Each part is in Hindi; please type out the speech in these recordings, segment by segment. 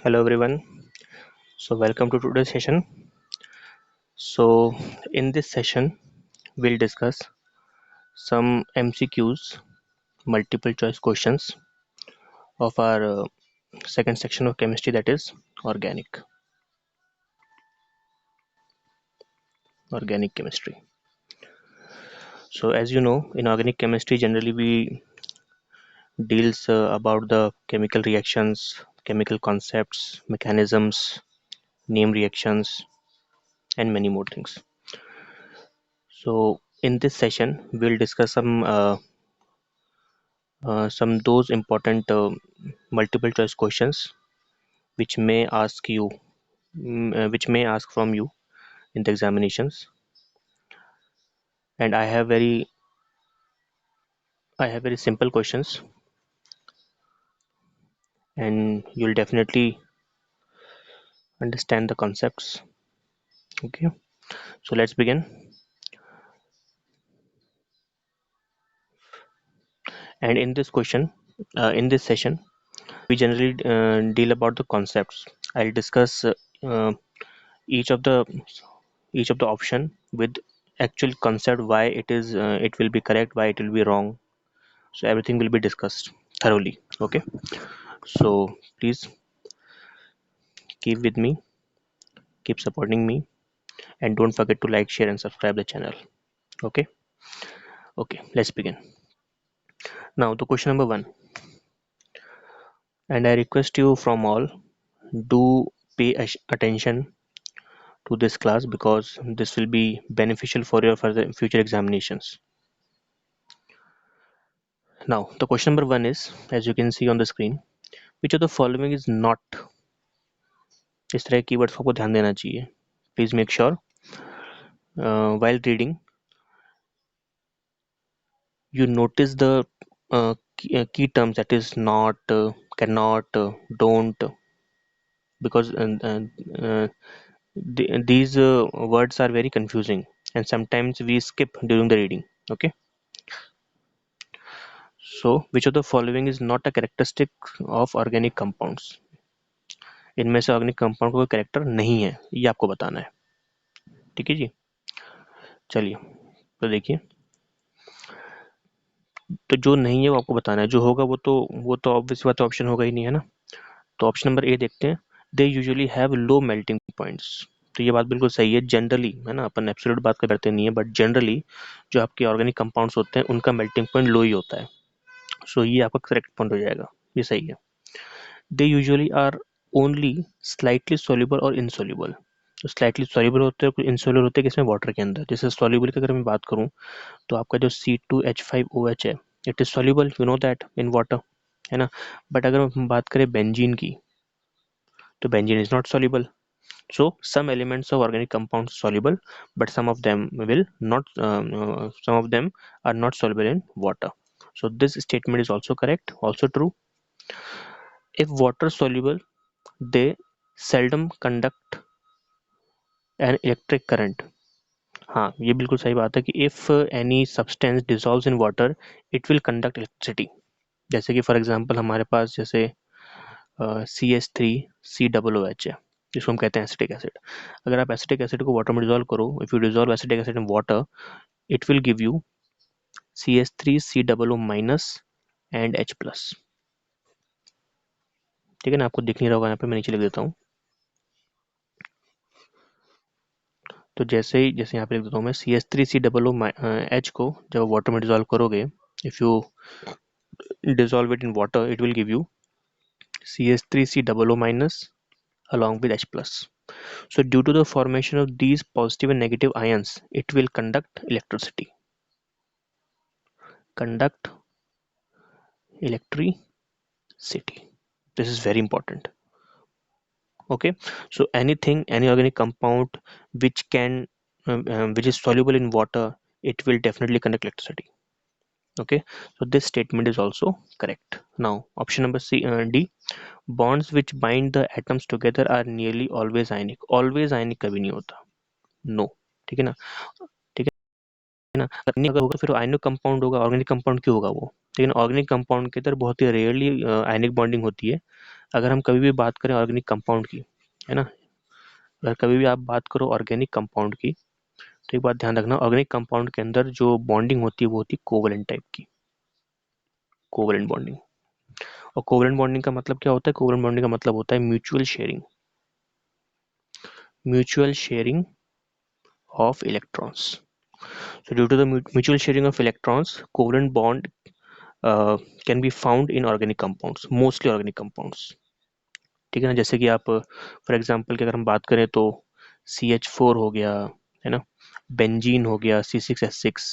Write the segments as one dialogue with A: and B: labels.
A: Hello everyone. So welcome to today's session. So in this session we'll discuss some MCQs, multiple choice questions of our second section of chemistry, that is organic chemistry. So as you know, in organic chemistry generally we deals about the chemical reactions, chemical concepts, mechanisms, name reactions and many more things. So in this session we'll discuss some those important multiple choice questions which may ask you which may ask from you in the examinations, and I have very simple questions, and you'll definitely understand the concepts. Okay, so let's begin. And in this question, in this session we generally deal about the concepts. I'll discuss uh, each of the each of the option with actual concept, why it will be correct, why it will be wrong. So everything will be discussed thoroughly. Okay, so please keep with me, keep supporting me, and don't forget to like, share and subscribe the channel. Okay, okay, let's begin. Now the question number one, and I request you from all, do pay attention to this class because this will be beneficial for your further future examinations. Now the question number one is, as you can see on the screen, which of the following is not. इस तरह के कीवर्ड्स को आपको ध्यान देना चाहिए. Please make sure while reading you notice the key terms, that is not, cannot, don't, because these words are very confusing and sometimes we skip during the reading. Okay, so which of the following is not a characteristic of organic compounds. इनमें से ऑर्गेनिक कंपाउंड का कोई कैरेक्टर नहीं है, ये आपको बताना है. ठीक है जी, चलिए तो देखिए, तो जो नहीं है वो आपको बताना है, जो होगा वो तो ऑब्वियस बात है, ऑप्शन होगा ही नहीं, है ना. तो ऑप्शन नंबर ए देखते हैं. They usually have low melting points. तो ये बात बिल्कुल सही है. जनरली, है ना, अपन एब्सोल्यूट बात करते नहीं है, बट जनरली जो आपके ऑर्गेनिक कंपाउंड्स होते हैं उनका मेल्टिंग पॉइंट लो ही होता है. सो ये आपका करेक्ट पॉइंट हो जाएगा, ये सही है. They usually are only slightly soluble और इनसोल्यूबल. तो स्लाइटली सोल्यूबल होते हैं, कुछ इनसोल्यूबल होते हैं किसमें, वाटर के अंदर. जैसे सोल्यूबल की अगर मैं बात करूं तो आपका जो C2H5OH है, it is soluble, you know that, in water, है ना. बट अगर हम बात करें बेंजीन की, तो benzene is not soluble. So some elements of organic compounds soluble, but some of them are not soluble in water. So this statement is also correct, also true. If water soluble, they seldom conduct an electric current. हाँ, ये बिल्कुल सही बात है कि if any substance dissolves in water, it will conduct electricity. जैसे कि फॉर एग्जांपल हमारे पास जैसे CH3COOH है, जिसको हम कहते हैं एसिटिक एसिड. अगर आप एसिटिक एसिड को वाटर में डिजोल्व करो, if you dissolve acetic acid in water, it will give you CH3COO minus and H plus. ठीक है ना, आपको दिख नहीं रहा होगा, यहाँ पे मैं नीचे लिख देता हूँ. तो जैसे यहाँ पे लिख देता हूँ मैं, CH3COOH को जब वाटर में डिजोल्व करोगे, if you dissolve it in water, it will give you CH3COO minus along with H plus. So due to the formation of these positive and negative ions, it will conduct electricity. Conduct electricity. This is very important. Okay, so any organic compound which can which is soluble in water, it will definitely conduct electricity. Okay, so this statement is also correct. Now option number D, bonds which bind the atoms together are nearly always ionic. Always ionic कभी नहीं होता, no. ठीक है ना, ठीक है ना. अगर होगा फिर आयनिक कंपाउंड होगा, ऑर्गेनिक कंपाउंड क्यों होगा वो. लेकिन ऑर्गेनिक कंपाउंड के अंदर बहुत ही रेयरली आयनिक बॉन्डिंग होती है, अगर हम कभी भी बात करें ऑर्गेनिक कंपाउंड की, है ना, अगर कभी भी आप बात करो ऑर्गेनिक कंपाउंड की, तो एक बात ध्यान रखना, ऑर्गेनिक कंपाउंड के अंदर जो बॉन्डिंग होती है वो होती है कोवलेंट टाइप की, कोवलेंट बॉन्डिंग। और कोवलेंट बॉन्डिंग का मतलब क्या होता है? कोवलेंट बॉन्डिंग का मतलब होता है mutual sharing, mutual sharing of electrons. So due to the mutual sharing of electrons, covalent bond can be found in organic compounds, mostly organic compounds. ठीक है ना, जैसे कि आप फॉर एग्जांपल की अगर हम बात करें तो CH4 हो गया, है ना, बेंजीन हो गया, C6H6,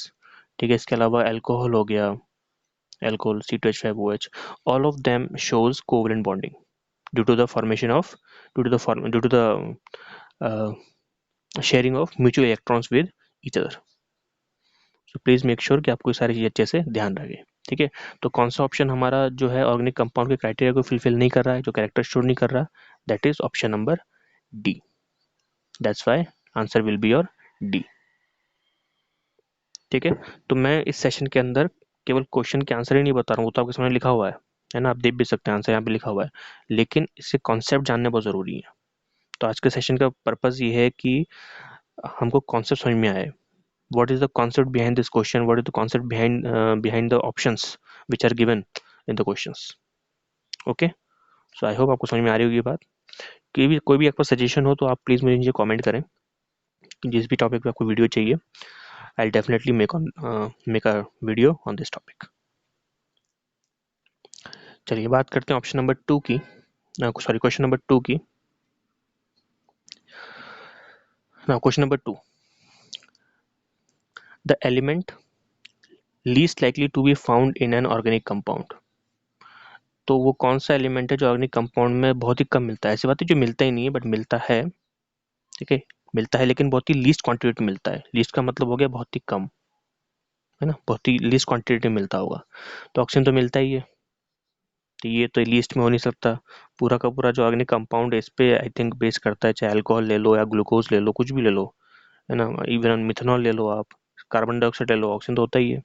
A: ठीक है, इसके अलावा अल्कोहल हो गया, alcohol C2H5OH, all of them shows covalent bonding due to the formation of, due to the uh, sharing of mutual electrons with each other. So please make sure कि आपको सारी चीज अच्छे से ध्यान रखे। ठीक है, तो कौन सा ऑप्शन हमारा जो है ऑर्गेनिक कंपाउंड के क्राइटेरिया को फुलफिल नहीं कर रहा है, जो कैरेक्टर शो नहीं कर रहा, that is option number D. That's why answer will be your D. ठीक है, तो मैं इस सेशन के अंदर केवल क्वेश्चन के आंसर ही नहीं बता रहा हूँ, वो तो आपके सामने लिखा हुआ है ना, आप देख भी सकते हैं, आंसर यहाँ पे लिखा हुआ है, लेकिन इसके कॉन्सेप्ट जानने बहुत जरूरी है। तो आज के सेशन का पर्पज ये है कि हमको कॉन्सेप्ट समझ में आए, what is the concept behind this question, what is the concept behind the options which are given in the questions. Okay, so I hope आपको समझ में आ रही होगी ये बात। कोई भी आपका सजेशन हो तो आप प्लीज मुझे नीचे कमेंट करें कि जिस भी टॉपिक पे आपको वीडियो चाहिए, I definitely make a video on this topic. चलिए बात करते हैं ऑप्शन नंबर 2 की, सॉरी क्वेश्चन नंबर 2 की। Now question number 2, the element least likely to be found in an organic compound. तो वो कौन सा एलिमेंट है जो ऑर्गेनिक कंपाउंड में बहुत ही कम मिलता है? ऐसी बात है जो मिलता ही नहीं है बट मिलता है, ठीक है, मिलता है लेकिन बहुत ही लीस्ट क्वांटिटी में मिलता है। लीस्ट का मतलब हो गया बहुत ही कम, है ना, बहुत ही लीस्ट क्वांटिटी में मिलता होगा, तो ऑक्सीजन तो मिलता ही है, तो ये तो लीस्ट में हो नहीं सकता। पूरा का पूरा जो ऑर्गेनिक कंपाउंड है इस पे आई थिंक बेस करता है, चाहे अल्कोहल ले लो या ग्लूकोज ले लो, कुछ भी ले लो, है ना, इवन मिथेनॉल ले लो आप, कार्बन डाइऑक्साइड ले लो, ऑक्सीजन तो होता ही है।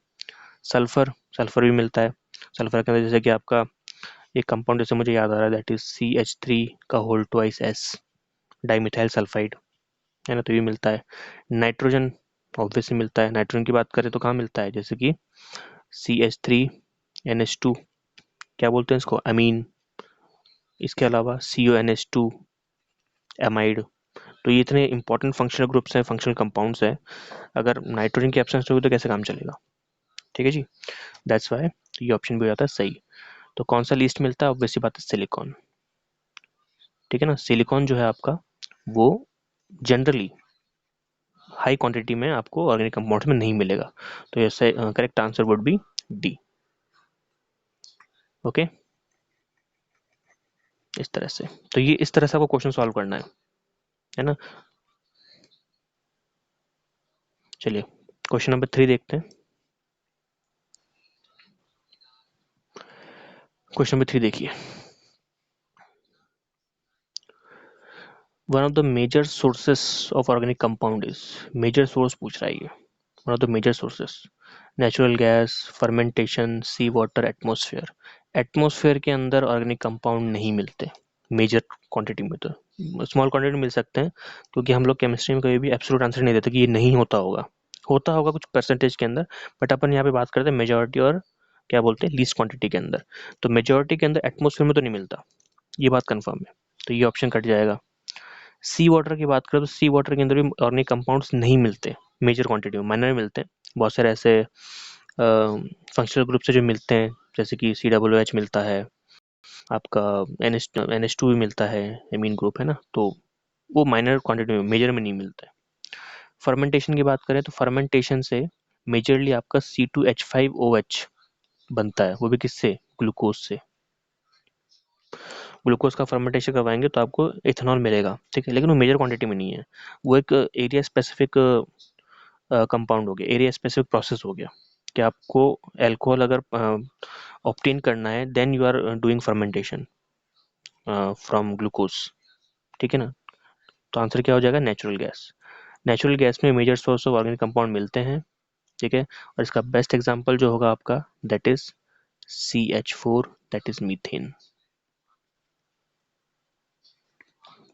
A: सल्फर, सल्फर भी मिलता है। सल्फर के अंदर जैसे कि आपका एक कंपाउंड जैसे मुझे याद आ रहा है, दैट इज CH3 का whole twice S, dimethyl sulphide, है ना, तो ये मिलता है। नाइट्रोजन ऑब्वियसली मिलता है। नाइट्रोजन की बात करें तो कहाँ मिलता है, जैसे कि CH3NH2, क्या बोलते हैं इसको, अमीन, इसके अलावा CONH2 एमाइड। तो ये इतने इंपॉर्टेंट फंक्शनल ग्रुप्स हैं, फंक्शनल कंपाउंड्स हैं, अगर नाइट्रोजन की एब्सेंस होगी तो कैसे काम चलेगा? ठीक है जी, दैट्स वाई ये ऑप्शन भी हो जाता है सही। तो कौन सा लीस्ट मिलता है? ऑब्वियसली बात है सिलिकॉन। ठीक है ना, सिलिकॉन जो है आपका वो जनरली हाई क्वांटिटी में आपको ऑर्गेनिक कंपाउंड्स में नहीं मिलेगा, तो ऐसे correct answer would be D. Okay, इस तरह से, तो ये इस तरह से आपको क्वेश्चन सॉल्व करना है ना। चलिए क्वेश्चन नंबर 3 देखते हैं। क्वेश्चन नंबर 3 देखिए, one of the major sources of organic compound is, major source पूछ रहा है ये, one of the major sources, natural gas, fermentation, sea water, atmosphere. Atmosphere के अंदर ऑर्गेनिक कंपाउंड नहीं मिलते मेजर क्वांटिटी में, तो स्मॉल क्वांटिटी में मिल सकते हैं, क्योंकि हम लोग केमिस्ट्री में कभी भी एब्सोल्यूट आंसर नहीं देते कि ये नहीं होता होगा, होता होगा कुछ परसेंटेज के अंदर, बट अपन यहाँ पे बात करते हैं मेजोरिटी और क्या बोलते हैं लीस्ट क्वांटिटी के अंदर। तो मेजोरिटी के अंदर एटमॉस्फेयर में तो नहीं मिलता, ये बात कंफर्म है, तो ये ऑप्शन कट जाएगा। सी वाटर की बात करें तो सी वाटर के अंदर भी ऑर्गेनिक कंपाउंड्स नहीं मिलते मेजर क्वांटिटी में, माइनर में मिलते हैं। बहुत सारे ऐसे फंक्शनल ग्रुप से जो मिलते हैं, जैसे कि COOH मिलता है आपका, NH2 भी मिलता है, एमीन ग्रुप, है ना, तो वो माइनर क्वांटिटी में, मेजर में नहीं मिलता है। फर्मेंटेशन की बात करें तो फर्मेंटेशन से मेजरली आपका C2H5OH बनता है, वो भी किससे, ग्लूकोज से। ग्लूकोज का फर्मेंटेशन करवाएंगे तो आपको इथेनॉल मिलेगा, ठीक है, लेकिन वो मेजर क्वांटिटी में नहीं है, वो एक एरिया स्पेसिफिक कंपाउंड हो गया, एरिया स्पेसिफिक प्रोसेस हो गया, कि आपको अल्कोहल अगर ऑब्टेन करना है then you are doing fermentation from glucose. ठीक है ना, तो आंसर क्या हो जाएगा, नेचुरल गैस। नेचुरल गैस में major source of organic compound मिलते हैं, ठीक है, और इसका बेस्ट एग्जांपल जो होगा आपका that is CH4, that is methane.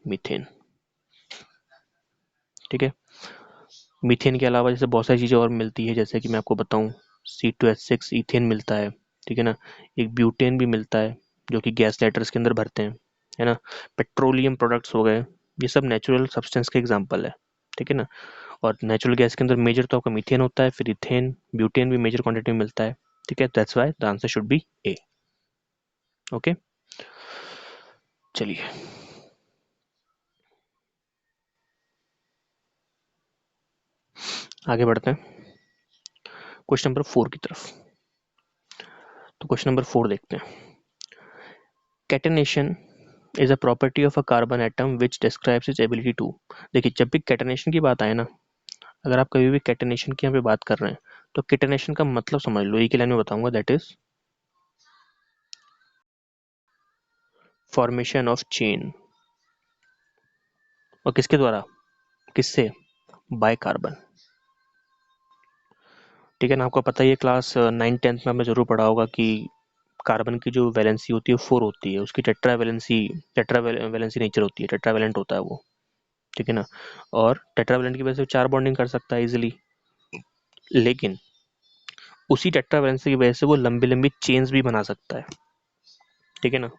A: Methane. ठीक है, मीथेन के अलावा जैसे बहुत सारी चीज़ें और मिलती है, जैसे कि मैं आपको बताऊं, C2H6 इथेन मिलता है, ठीक है ना, एक ब्यूटेन भी मिलता है जो कि गैस लाइटर्स के अंदर भरते हैं, है ना, पेट्रोलियम प्रोडक्ट्स हो गए, ये सब नेचुरल सब्सटेंस के एग्जांपल है, ठीक है ना। और नेचुरल गैस के अंदर मेजर तो आपका मीथेन होता है, फिर इथेन, ब्यूटेन भी मेजर क्वांटिटी में मिलता है, ठीक है, that's why the answer should be A. Okay, चलिए आगे बढ़ते हैं क्वेश्चन नंबर 4 की तरफ। तो क्वेश्चन नंबर 4 देखते हैं। Catenation is a property of a carbon atom which describes its ability to. देखिए, जब भी कैटेनेशन की बात आए ना, अगर आप कभी भी कैटेनेशन की यहाँ पे बात कर रहे हैं, तो कैटेनेशन का मतलब समझ लो, एक ही लाइन में बताऊंगा, that is formation of chain. और किसके द्वारा, किससे, बाय कार्बन। ठीक है ना, आपको पता ही है, क्लास 9 10th में हमने जरूर पढ़ा होगा कि कार्बन की जो वैलेंसी होती है 4 होती है, उसकी टेट्रा वैलेंसी नेचर होती है, टेट्रावेलेंट होता है वो, ठीक है ना। और टेट्रावेलेंट की वजह से 4 बॉन्डिंग कर सकता है इजिली, लेकिन उसी टेट्रावेलेंसी की वजह से वो लंबी लंबी चेन्स भी बना सकता है, ठीक है ना,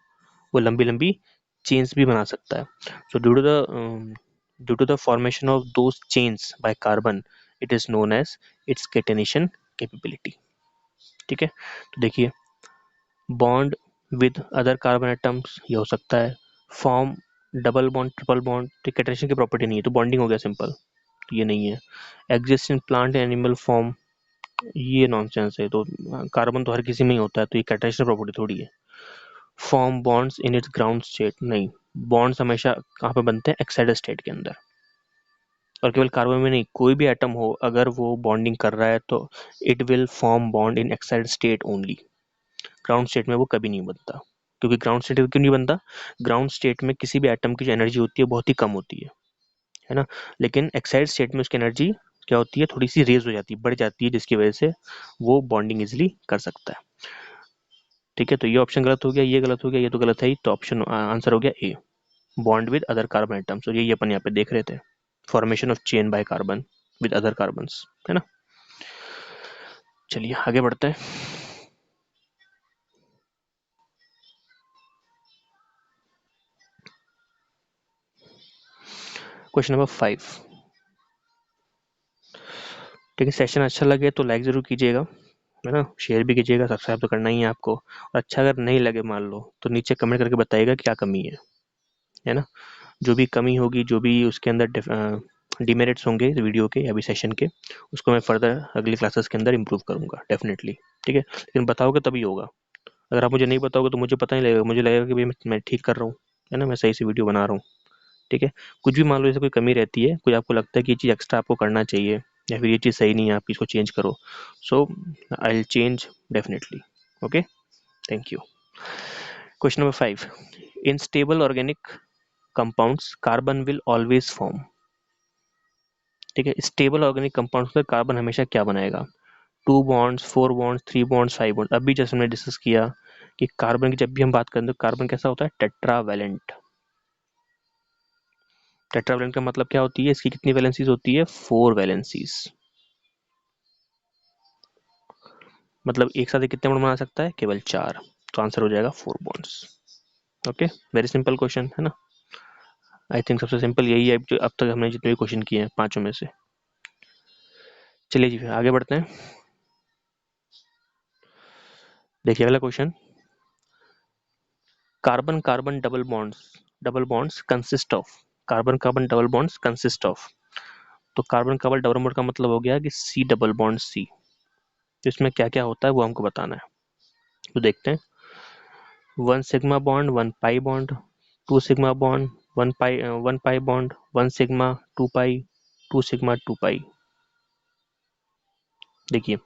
A: वो लंबी लंबी चेन्स भी बना सकता है। So due to the formation of those chains by carbon, it is known as its catenation capability. ठीक है, तो देखिए, bond with other carbon atoms ये हो सकता है, form double bond, triple bond, तो कैटेनेशन की प्रॉपर्टी नहीं है, तो बॉन्डिंग हो गया सिंपल, तो ये नहीं है। Exist in plant and animal form, ये नॉनसेंस है, तो कार्बन तो हर किसी में ही होता है, तो ये कैटेनेशन प्रॉपर्टी थोड़ी है। Form bonds in its ground state, नहीं, बॉन्ड्स हमेशा कहाँ पे बनते हैं, एक्साइड स्टेट के अंदर। और केवल कार्बन में नहीं, कोई भी एटम हो अगर वो बॉन्डिंग कर रहा है तो it will form bond in Exide state only, ground state में वो कभी नहीं बनता। क्योंकि ग्राउंड स्टेट क्यों नहीं बनता, ग्राउंड स्टेट में किसी भी एटम की जो एनर्जी होती है बहुत ही कम होती है ना, लेकिन एक्साइड स्टेट में उसकी एनर्जी क्या होती है, थोड़ी सी रेज हो जाती है, बढ़ जाती है, जिसकी वजह से वो बॉन्डिंग इजिली कर सकता है। ठीक है, तो ये ऑप्शन गलत हो गया, ये गलत हो गया, ये तो गलत है ही, तो ऑप्शन आंसर हो गया A, bond with other carbon atoms. और ये अपन यहाँ पे देख रहे थे, formation of chain by carbon with other carbons, है ना। चलिए आगे बढ़ते हैं। Question number 5। ठीक है, सेशन अच्छा लगे तो लाइक जरूर कीजिएगा, है ना, शेयर भी कीजिएगा, सब्सक्राइब तो करना ही है आपको, और अच्छा अगर नहीं लगे मान लो, तो नीचे कमेंट करके बताइएगा क्या कमी है ना। जो भी कमी होगी, जो भी उसके अंदर डिमेरिट्स होंगे इस वीडियो के या भी सेशन के, उसको मैं फर्दर अगली क्लासेस के अंदर इम्प्रूव करूंगा डेफिनेटली। ठीक है, लेकिन बताओगे तभी होगा, अगर आप मुझे नहीं बताओगे तो मुझे पता नहीं लगेगा, मुझे लगेगा कि भाई मैं ठीक कर रहा हूँ, है ना, मैं सही से वीडियो बना रहा हूँ। ठीक है, कुछ भी मान लो जैसे कोई कमी रहती है, कोई आपको लगता है कि ये चीज़ एक्स्ट्रा आपको करना चाहिए, या फिर ये चीज़ सही नहीं है, आप इसको चेंज करो, so I will change definitely. Okay, thank you. Question number 5। In stable organic compounds carbon will always form. ठीक है, स्टेबल ऑर्गेनिक कंपाउंड्स में कार्बन हमेशा क्या बनाएगा, 2 बॉन्ड्स, 4 बॉन्ड्स, 3 बॉन्ड्स, 5 बॉन्ड। अभी जैसे हमने डिस्कस किया कि कार्बन की जब भी हम बात करें तो कार्बन कैसा होता है, टेट्रावेलेंट। टेट्रावेलेंट का मतलब क्या होती है, इसकी कितनी वैलेंसीज होती है, 4 वैलेंसीज। मतलब एक साथ ये कितने बॉन्ड बना सकता है, केवल 4, तो आंसर हो जाएगा 4 bonds. Okay, very simple question है ना, आई थिंक सबसे सिंपल यही है जो अब तक हमने जितने भी क्वेश्चन किए हैं पांचों में से। चलिए जी फिर आगे बढ़ते हैं। देखिए अगला question, carbon carbon double bonds consist of, carbon carbon double bonds consist of, तो कार्बन कार्बन डबल बॉन्ड का मतलब हो गया कि सी डबल बॉन्ड सी, तो इसमें क्या क्या होता है वो हमको बताना है, तो देखते हैं। 1 sigma bond 1 pi bond, 2 sigma bond 1 pi bond, 1 sigma 2 पाई, 2 सिग्मा 2 पाई। देखिए,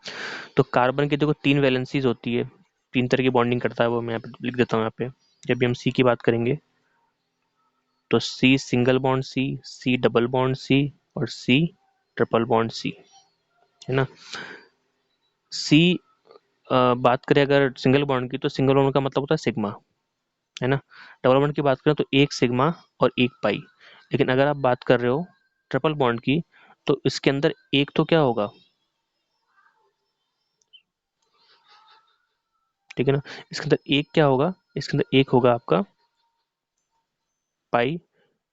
A: तो कार्बन की देखो 3 वैलेंसीज होती है, 3 तरह की बॉन्डिंग करता है वो, मैं यहाँ पे लिख देता हूँ यहाँ पे। जब भी हम सी की बात करेंगे तो C single bond C, C double bond C, और सी ट्रिपल बॉन्ड सी, है ना। सी बात करें अगर सिंगल बॉन्ड की, तो सिंगल बॉन्ड का मतलब होता है सिग्मा, है ना। डबल बॉन्ड की बात करें तो एक सिग्मा और एक पाई, लेकिन अगर आप बात कर रहे हो ट्रिपल बॉन्ड की, तो इसके अंदर एक तो क्या होगा, ठीक है ना, इसके अंदर एक क्या होगा, इसके अंदर एक होगा आपका पाई,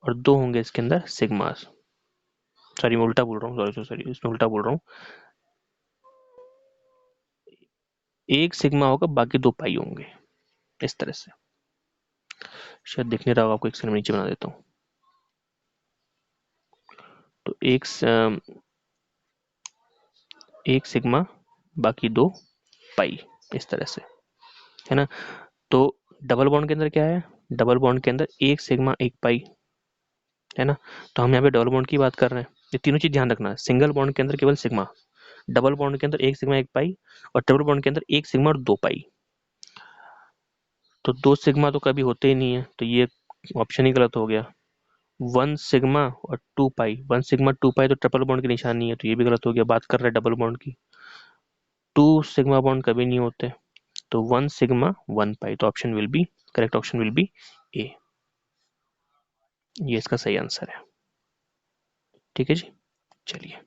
A: और दो होंगे इसके अंदर सिग्मास। सॉरी मैं उल्टा बोल रहा हूँ, सॉरी सॉरी इसमें उल्टा बोल रहा हूँ। एक सिग्मा होगा, बाकी दो पाई होंगे, इस तरह से। शायद दिख नहीं रहा होगा आपको, एक सेकंड नीचे बना देता हूँ। तो एक सिग्मा, बाकी दो पाई, इस तरह से, है ना। तो डबल बॉन्ड के अंदर क्या है, डबल बॉन्ड के अंदर एक सिग्मा एक पाई, है ना। तो हम यहाँ पे डबल बॉन्ड की बात कर रहे हैं, ये तीनों चीज ध्यान रखना है। सिंगल बॉन्ड के अंदर केवल सिग्मा, डबल बॉन्ड के अंदर एक सिग्मा एक पाई, और ट्रिपल बॉन्ड के अंदर एक सिग्मा और दो पाई। तो दो सिग्मा तो कभी होते ही नहीं है, तो ये ऑप्शन ही गलत हो गया। वन सिग्मा और two pi, one sigma two pi तो ट्रिपल बॉन्ड की निशानी है, तो ये भी गलत हो गया। बात कर रहे हैं डबल बॉन्ड की, टू सिग्मा बॉन्ड कभी नहीं होते। तो वन सिग्मा वन पाई, तो option will be, correct option will be A, ये इसका सही आंसर है। ठीक है जी, चलिए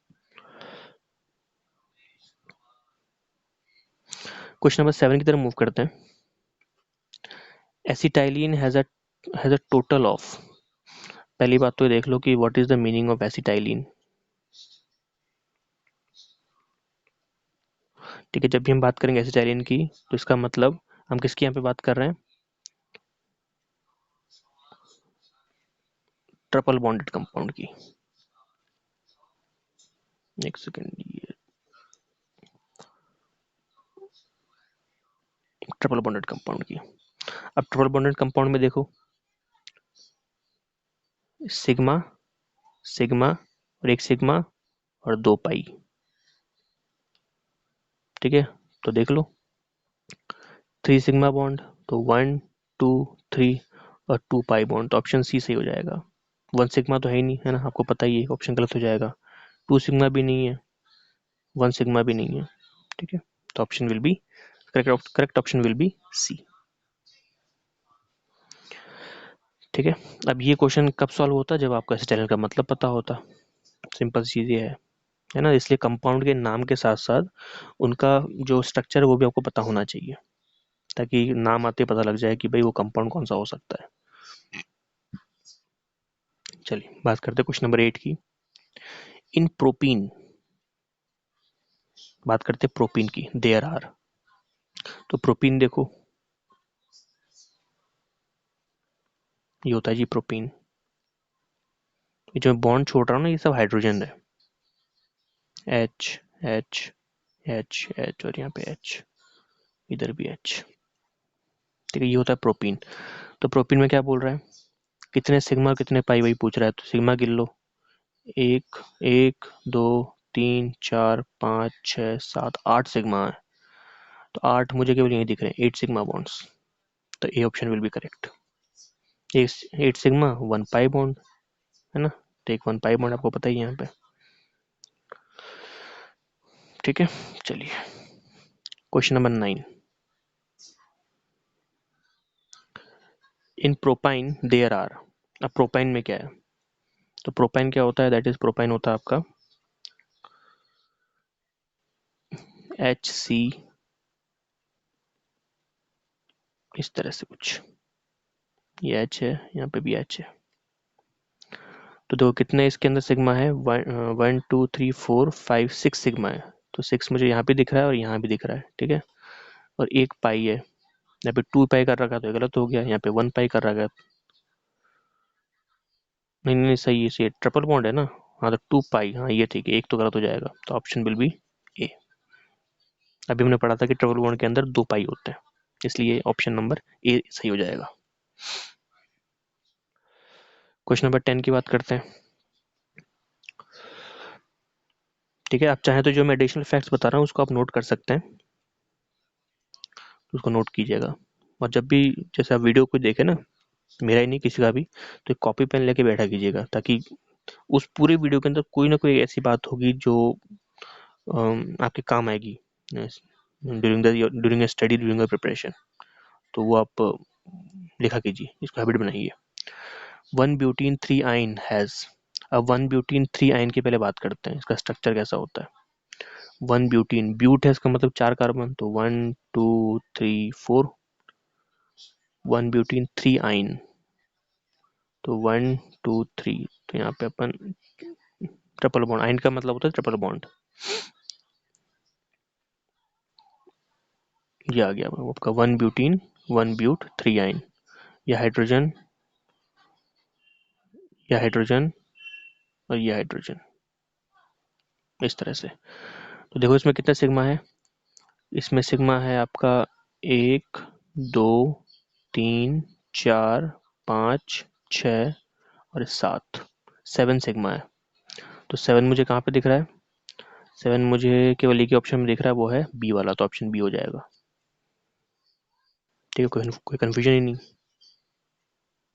A: क्वेश्चन नंबर 7 की तरफ मूव करते हैं। Acetylene has a total of, पहली बात तो ये देख लो कि what is the meaning of acetylene. ठीक है, जब भी हम बात करेंगे एसिटाइलिन की, तो इसका मतलब हम किसकी यहाँ पे बात कर रहे हैं, ट्रिपल बॉन्डेड कंपाउंड की। एक सेकेंड, ये ट्रिपल बॉन्डेड कंपाउंड की। अब ट्रिपल बॉन्डेड कंपाउंड में देखो, सिग्मा, सिग्मा और एक सिग्मा और दो पाई, ठीक है। तो देख लो, थ्री सिग्मा बॉन्ड, तो वन टू थ्री, और टू पाई बॉन्ड, तो ऑप्शन सी सही हो जाएगा। वन सिग्मा तो है ही नहीं, है ना, आपको पता ही है, ऑप्शन गलत हो जाएगा। टू सिग्मा भी नहीं है, वन सिग्मा भी नहीं है, ठीक है। तो option will be, correct option will be C. ठीक है, अब ये क्वेश्चन कब सॉल्व होता है, जब आपको एसिटाइलिन का मतलब पता होता। सिंपल चीज ये है ना। इसलिए कंपाउंड के नाम के साथ साथ उनका जो स्ट्रक्चर है वो भी आपको पता होना चाहिए, ताकि नाम आते पता लग जाए कि भाई वो कंपाउंड कौन सा हो सकता है। चलिए बात करते हैं क्वेश्चन नंबर 8 की। इन प्रोपीन, बात करते हैं प्रोपीन की, देयर आर, तो प्रोपीन देखो, ये होता है जी प्रोपीन। ये जो बॉन्ड छोड़ रहा हूँ ना, ये सब हाइड्रोजन है, एच एच एच एच, और यहाँ पे एच, इधर भी एच, ठीक है। ये होता है प्रोपीन। तो प्रोपीन में क्या बोल रहा है, कितने सिग्मा और कितने पाई, वही पूछ रहा है। तो सिग्मा गिन लो, एक, एक दो तीन चार पाँच छः सात, आठ सिग्मा है। तो आठ मुझे केवल यही दिख रहे हैं, एट सिग्मा बॉन्ड्स। तो A option will be correct. Eight sigma one pi bond, है ना। तो एक वन पाई बॉन्ड आपको पता ही है यहाँ पे, ठीक है। चलिए question number 9। In propyne there are, अब प्रोपाइन में क्या है, तो प्रोपाइन क्या होता है, दैट इज प्रोपाइन होता है आपका एच सी, इस तरह से कुछ, ये एच है, यहाँ पे भी एच है। तो देखो कितने इसके अंदर सिग्मा है, one two three four five six sigma है। तो सिक्स मुझे यहाँ पे दिख रहा है और यहाँ भी दिख रहा है, ठीक है। और एक पाई है, यहाँ पे टू पाई कर रखा, तो ये गलत हो गया। यहाँ पे वन पाई कर रखा, नहीं नहीं सही है, सही है, ट्रिपल बॉन्ड है ना। हाँ तो टू पाई, हाँ ये ठीक है, एक तो गलत हो जाएगा। तो ऑप्शन विल बी ए। अभी हमने पढ़ा था कि ट्रिपल बॉन्ड के अंदर दो पाई होते हैं, इसलिए ऑप्शन नंबर ए सही हो जाएगा। क्वेश्चन नंबर 10 की बात करते हैं। ठीक है, आप चाहें तो जो मैं एडिशनल फैक्ट्स बता रहा हूँ उसको आप नोट कर सकते हैं, उसको नोट कीजिएगा। और जब भी जैसे आप वीडियो को देखें ना, मेरा ही नहीं किसी का भी, तो कॉपी पेन लेके बैठा कीजिएगा, ताकि उस पूरे वीडियो के अंदर कोई ना कोई ऐसी बात होगी जो आपके काम आएगी during the study, during the preparation. तो वो आप लिखा कीजिए, इसको हैबिट बनाइए। 1 ब्यूटीन 3 आइन हैज। अब 1 ब्यूटीन 3 आइन की पहले बात करते हैं, इसका स्ट्रक्चर कैसा होता है। 1 ब्यूटीन, ब्यूट है इसका मतलब 4 कार्बन, तो 1 2 3 4। 1 ब्यूटीन 3 आइन, तो 1 2 3, तो यहाँ पे अपन ट्रिपल बॉन्ड, आइन का मतलब होता है ट्रिपल बॉन्ड, ये आ गया आपका 1 ब्यूटीन 1 ब्यूट 3 आइन। यह हाइड्रोजन, यह हाइड्रोजन और यह हाइड्रोजन, इस तरह से। तो देखो इसमें कितना सिग्मा है, इसमें सिग्मा है आपका 1 2 3 4 5 6 और 7, 7 सिग्मा है। तो 7 मुझे कहाँ पे दिख रहा है, 7 मुझे केवल एक ही ऑप्शन में दिख रहा है, वो है बी वाला, तो ऑप्शन बी हो जाएगा। ठीक है, कोई कंफ्यूजन ही नहीं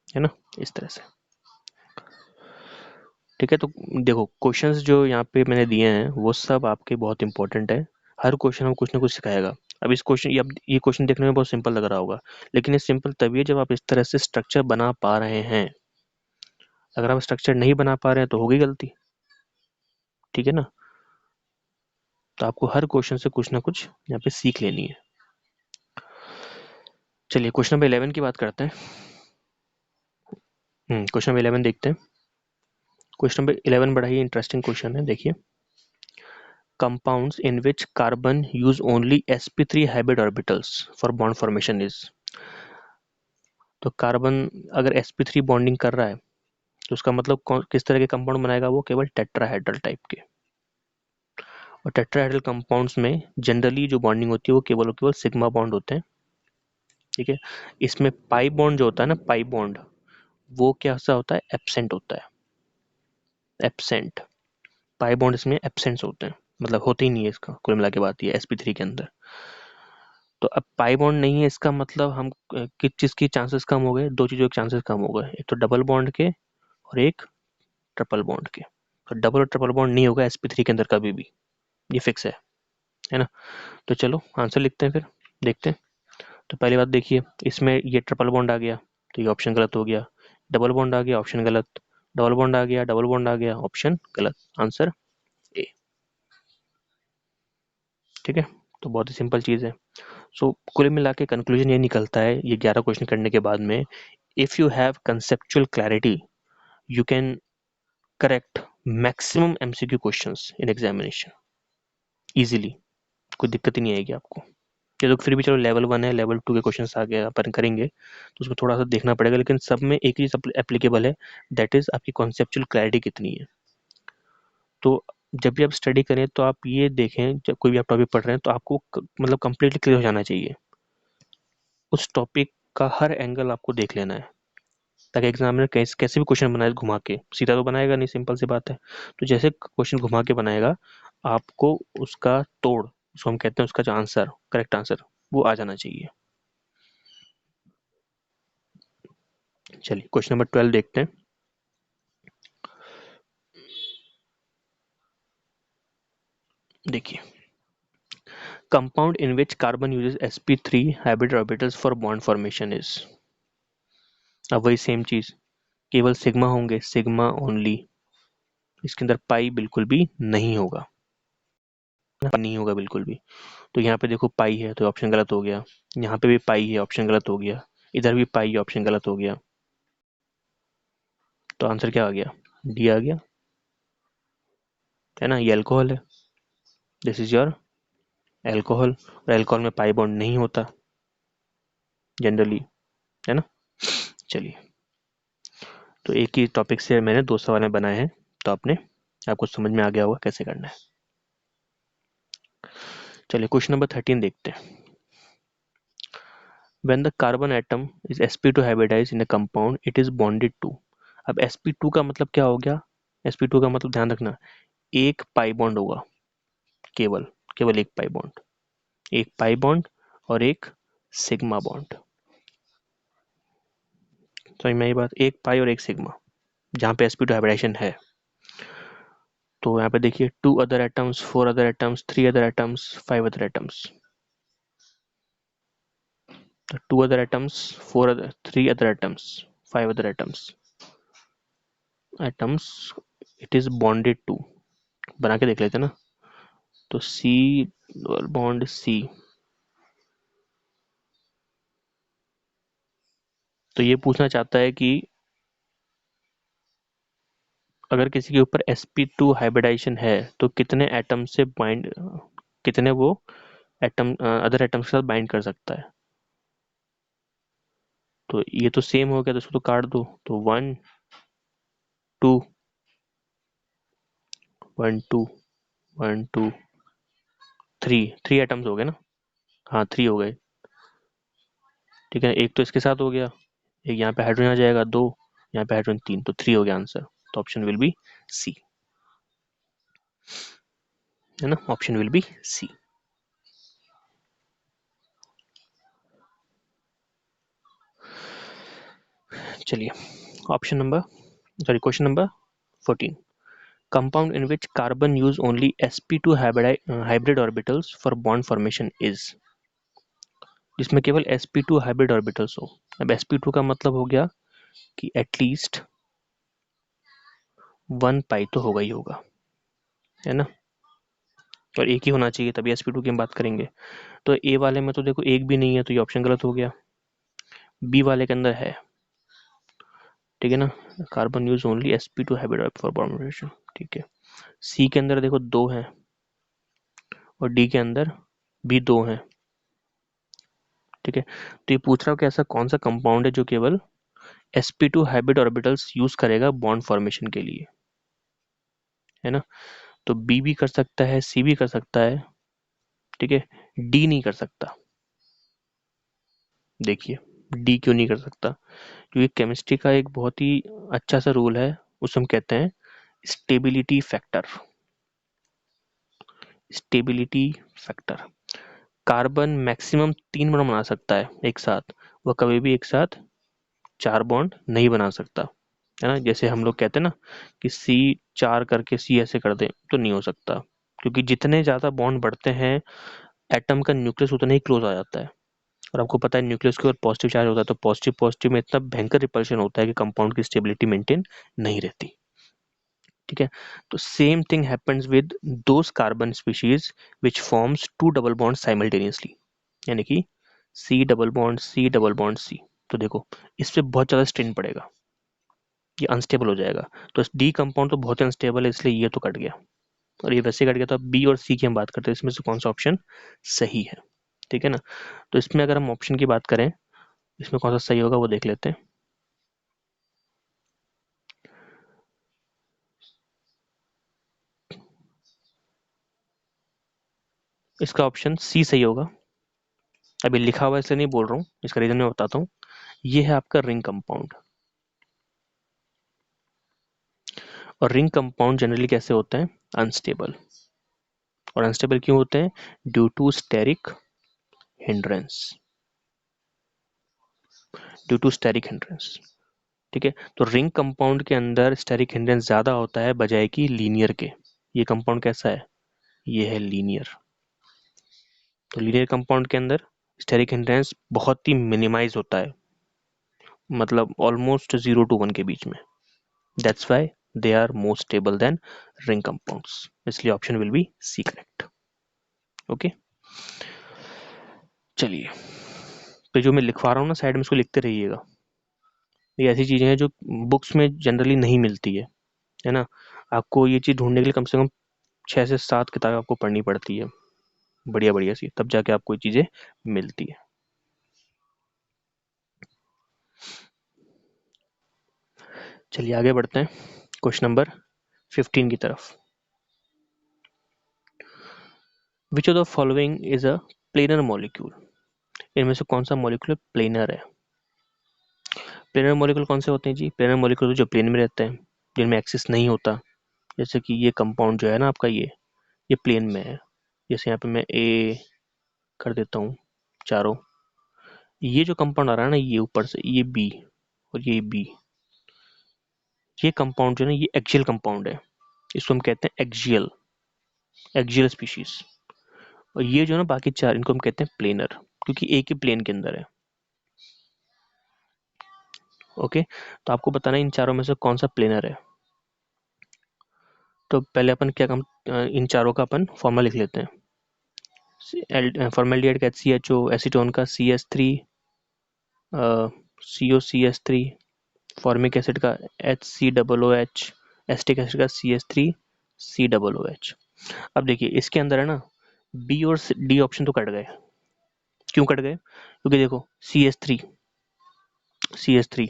A: है ना, इस तरह से। ठीक है, तो देखो क्वेश्चंस जो यहाँ पे मैंने दिए हैं वो सब आपके बहुत इंपॉर्टेंट है, हर क्वेश्चन में कुछ ना कुछ सिखाएगा। अब इस क्वेश्चन, ये क्वेश्चन देखने में बहुत सिंपल लग रहा होगा, लेकिन ये सिंपल तभी है जब आप इस तरह से स्ट्रक्चर बना पा रहे हैं। अगर आप स्ट्रक्चर नहीं बना पा रहे हैं तो होगी गलती, ठीक है ना। तो आपको हर क्वेश्चन से कुछ ना कुछ यहाँ पे सीख लेनी है। चलिए क्वेश्चन नंबर 11 की बात करते हैं। क्वेश्चन नंबर 11 देखते हैं। क्वेश्चन नंबर 11 बड़ा ही इंटरेस्टिंग क्वेश्चन है, देखिए। Compounds in which carbon use only sp3 habit orbitals for bond formation is। तो कार्बन अगर sp3 बॉन्डिंग कर रहा है तो उसका मतलब किस तरह के कंपाउंड बनाएगा, वो केवल टेट्राहेड्रल टाइप के। और टेट्राहेड्रल कंपाउंड्स में जनरली जो बॉन्डिंग होती है वो केवल और केवल सिग्मा बॉन्ड होते हैं, ठीक है। इसमें पाई बॉन्ड जो होता है ना, पाई बॉन्ड, वो क्या सा होता है, एब्सेंट होता है, एब्सेंट। पाई बॉन्ड इसमें एब्सेंट होते हैं, मतलब होते ही नहीं है, इसका कुल मिला के बात ये sp3 के अंदर। तो अब पाई बॉन्ड नहीं है, इसका मतलब हम किस चीज की चांसेस कम हो गए, दो चीजों के चांसेस कम हो गए, एक तो डबल बॉन्ड के और एक ट्रिपल बॉन्ड के। तो डबल और ट्रिपल बॉन्ड नहीं होगा sp3 के अंदर कभी भी, ये फिक्स है ना। तो चलो आंसर लिखते हैं फिर, देखते हैं। तो पहली बात देखिए, इसमें ये ट्रिपल बॉन्ड आ गया तो ये ऑप्शन गलत हो गया, डबल बॉन्ड आ गया ऑप्शन गलत, डबल बॉन्ड आ गया, डबल बॉन्ड आ गया, ऑप्शन गलत, आंसर ए। ठीक है, तो बहुत ही सिंपल चीज है। सो कुल मिला के कंक्लूजन ये निकलता है ये 11 क्वेश्चन करने के बाद में, if you have conceptual clarity you can correct maximum MCQ questions in examination easily, कोई दिक्कत ही नहीं आएगी आपको। ये तो फिर भी चलो लेवल 1 है, लेवल 2 के क्वेश्चंस आगे अपन करेंगे तो उसमें थोड़ा सा देखना पड़ेगा, लेकिन सब में एक ही एप्लीकेबल है, दैट इज आपकी कॉन्सेप्चुअल क्लैरिटी कितनी है। तो जब भी आप स्टडी करें तो आप ये देखें, जब कोई भी आप टॉपिक पढ़ रहे हैं तो आपको मतलब कंप्लीटली क्लियर हो जाना चाहिए, उस टॉपिक का हर एंगल आपको देख लेना है, ताकि एग्जामिनर कैसे भी क्वेश्चन बनाए घुमा के, सीधा तो बनाएगा नहीं, सिंपल सी बात है। तो जैसे क्वेश्चन घुमा के बनाएगा, आपको उसका तोड़, उसको हम कहते हैं उसका जो आंसर, करेक्ट आंसर, वो आ जाना चाहिए। चलिए क्वेश्चन नंबर 12 देखते हैं। देखिए, compound in which carbon uses sp3 habit orbitals for bond formation is. अब वही सेम चीज, केवल सिग्मा होंगे, सिग्मा ओनली, इसके अंदर पाई बिल्कुल भी नहीं होगा, नहीं होगा बिल्कुल भी। तो यहाँ पे देखो पाई है तो ऑप्शन गलत हो गया, यहाँ पे भी पाई है ऑप्शन गलत हो गया, इधर भी पाई है ऑप्शन गलत हो गया, तो आंसर क्या आ गया, डी आ गया, है ना। ये अल्कोहल है, दिस इज योर एल्कोहल, और एल्कोहल में पाई बॉन्ड नहीं होता जनरली, है ना। चलिए, तो एक ही टॉपिक से मैंने 2 सवाल बनाए हैं, तो आपको समझ में आ गया होगा कैसे करना है। चलिए क्वेश्चन नंबर 13 देखते हैं। When the carbon atom is sp2 hybridized in a compound, it is bonded to। अब sp2 का मतलब क्या हो गया, sp2 का मतलब ध्यान रखना, एक पाई बॉन्ड होगा, केवल केवल एक पाई बॉन्ड, एक पाई बॉन्ड और एक सिग्मा बॉन्ड। समझ में आई बात, एक पाई और एक सिग्मा, जहाँ पे sp2 हाइब्रिडाइजेशन है। तो यहाँ पे देखिए 2 other atoms, 4 other atoms, 3 other atoms, 5 other atoms. तो 2 other atoms, 4 other, 3 other atoms, 5 other atoms it is bonded to, बना के देख लेते हैं ना। तो C बॉन्ड C, तो ये पूछना चाहता है कि अगर किसी के ऊपर sp2 हाइब्रिडाइजेशन है तो कितने एटम से बाइंड, कितने वो एटम अदर एटम्स के साथ बाइंड कर सकता है। तो ये तो सेम हो गया, तो इसको तो काट दो, तो 1 2 1 2 1 2 3 एटम्स हो गए ना। हाँ 3 हो गए, ठीक है। एक तो इसके साथ हो गया, एक यहाँ पे हाइड्रोजन आ जाएगा 2, यहाँ पे हाइड्रोजन 3, तो 3 हो गया आंसर। तो ऑप्शन विल बी सी, है ना, ऑप्शन विल बी सी। चलिए option number, sorry question number 14, compound in which carbon use only sp2 hybrid orbitals for bond formation is, जिसमें केवल sp2 हाइब्रिड ऑर्बिटल्स हो। अब sp2 का मतलब हो गया कि एटलीस्ट 1 पाई तो होगा ही होगा, है ना, और एक ही होना चाहिए, तभी sp2 की हम बात करेंगे। तो ए वाले में तो देखो एक भी नहीं है, तो ये ऑप्शन गलत हो गया। बी वाले के अंदर है, ठीक है ना, carbon use only sp2 hybrid for bond formation, ठीक है। सी के अंदर देखो 2 हैं, और डी के अंदर भी 2 हैं, ठीक है। तो ये पूछ रहा हूँ कि ऐसा कौन सा कंपाउंड है जो केवल sp2 हाइब्रिड ऑर्बिटल्स यूज करेगा बॉन्ड फॉर्मेशन के लिए, है ना। तो बी भी कर सकता है, सी भी कर सकता है, ठीक है, डी नहीं कर सकता। देखिए डी क्यों नहीं कर सकता, क्योंकि केमिस्ट्री का एक बहुत ही अच्छा सा रूल है, उसे हम कहते हैं stability factor. Stability factor, carbon maximum 3 bond बना सकता है एक साथ, वह कभी भी एक साथ 4 बॉन्ड नहीं बना सकता, है ना। जैसे हम लोग कहते हैं ना कि C4 करके C ऐसे कर दे, तो नहीं हो सकता, क्योंकि जितने ज्यादा बॉन्ड बढ़ते हैं एटम का न्यूक्लियस उतना ही क्लोज आ जाता है। और आपको पता है न्यूक्लियस के ऊपर पॉजिटिव चार्ज होता है, तो पॉजिटिव पॉजिटिव में इतना भयंकर रिपल्शन होता है कि कंपाउंड की स्टेबिलिटी मेंटेन नहीं रहती, ठीक है। तो same thing happens with those carbon species which forms 2 double bond simultaneously, यानी कि C double bond C double bond C। तो देखो इस पे बहुत ज्यादा स्ट्रेन पड़ेगा, ये अनस्टेबल हो जाएगा। तो डी कंपाउंड तो बहुत ही अनस्टेबल है, इसलिए ये तो कट गया, और ये वैसे कट गया। तो अब बी और सी की हम बात करते हैं, इसमें से कौन सा ऑप्शन सही है, ठीक है ना। तो इसमें अगर हम ऑप्शन की बात करें, इसमें कौन सा सही होगा वो देख लेते हैं। इसका ऑप्शन सी सही होगा। अभी लिखा हुआ इसलिए नहीं बोल रहा हूँ, इसका रीजन मैं बताता हूँ। ये है आपका रिंग कंपाउंड, और रिंग कंपाउंड जनरली कैसे होते हैं, अनस्टेबल। और अनस्टेबल क्यों होते हैं, due to steric hindrance, due to steric hindrance, ठीक है। तो रिंग कंपाउंड के अंदर स्टेरिक हिंड्रेंस ज्यादा होता है बजाय कि लीनियर के। ये कंपाउंड कैसा है, ये है लीनियर। तो लीनियर कंपाउंड के अंदर स्टेरिक हिंड्रेंस बहुत ही मिनिमाइज होता है, मतलब ऑलमोस्ट 0 to 1 के बीच में। That's why they are more stable than ring compounds, इसलिए option will be C correct. Okay, चलिए, तो जो मैं लिखवा रहा हूँ ना साइड में, इसको लिखते रहिएगा। ये ऐसी चीजें हैं जो बुक्स में जनरली नहीं मिलती है ना। आपको ये चीज ढूंढने के लिए कम से कम 6 से 7 किताबें आपको पढ़नी पड़ती है, बढ़िया बढ़िया सी, तब जाके आपको ये चीजें मिलती है। चलिए आगे बढ़ते हैं क्वेश्चन नंबर 15 की तरफ। Which of the following is a planar molecule, इनमें से कौन सा मॉलिक्यूल प्लेनर है। प्लेनर मॉलिक्यूल कौन से होते हैं जी, प्लेनर मॉलिक्यूल जो प्लेन में रहते हैं, जिनमें एक्सिस नहीं होता। जैसे कि ये कंपाउंड जो है ना आपका, ये प्लेन में है। जैसे यहाँ पे मैं ए कर देता हूँ चारों, ये जो कंपाउंड आ रहा है ना, ये ऊपर से ये बी और ये बी, ये कंपाउंड जो है ना, ये एक्सियल कंपाउंड है। इसको हम कहते हैं एक्सियल, एक्सियल स्पीशीज। और ये जो है ना बाकी चार, इनको हम कहते हैं प्लेनर, क्योंकि एक ही प्लेन के अंदर है। ओके, तो आपको बताना है इन चारों में से कौन सा प्लेनर है। तो पहले अपन क्या काम, इन चारों का अपन फॉर्मूला लिख लेते हैं। फॉर्मेल्डिहाइड का HCHO, एसीटोन का CH3, COCH3, फॉर्मिक एसिड का HCOOH, एसिटिक एसिड का CH3COOH। अब देखिए इसके अंदर है ना, बी और डी ऑप्शन तो कट गए। क्यों कट गए? क्योंकि देखो CH3 sp3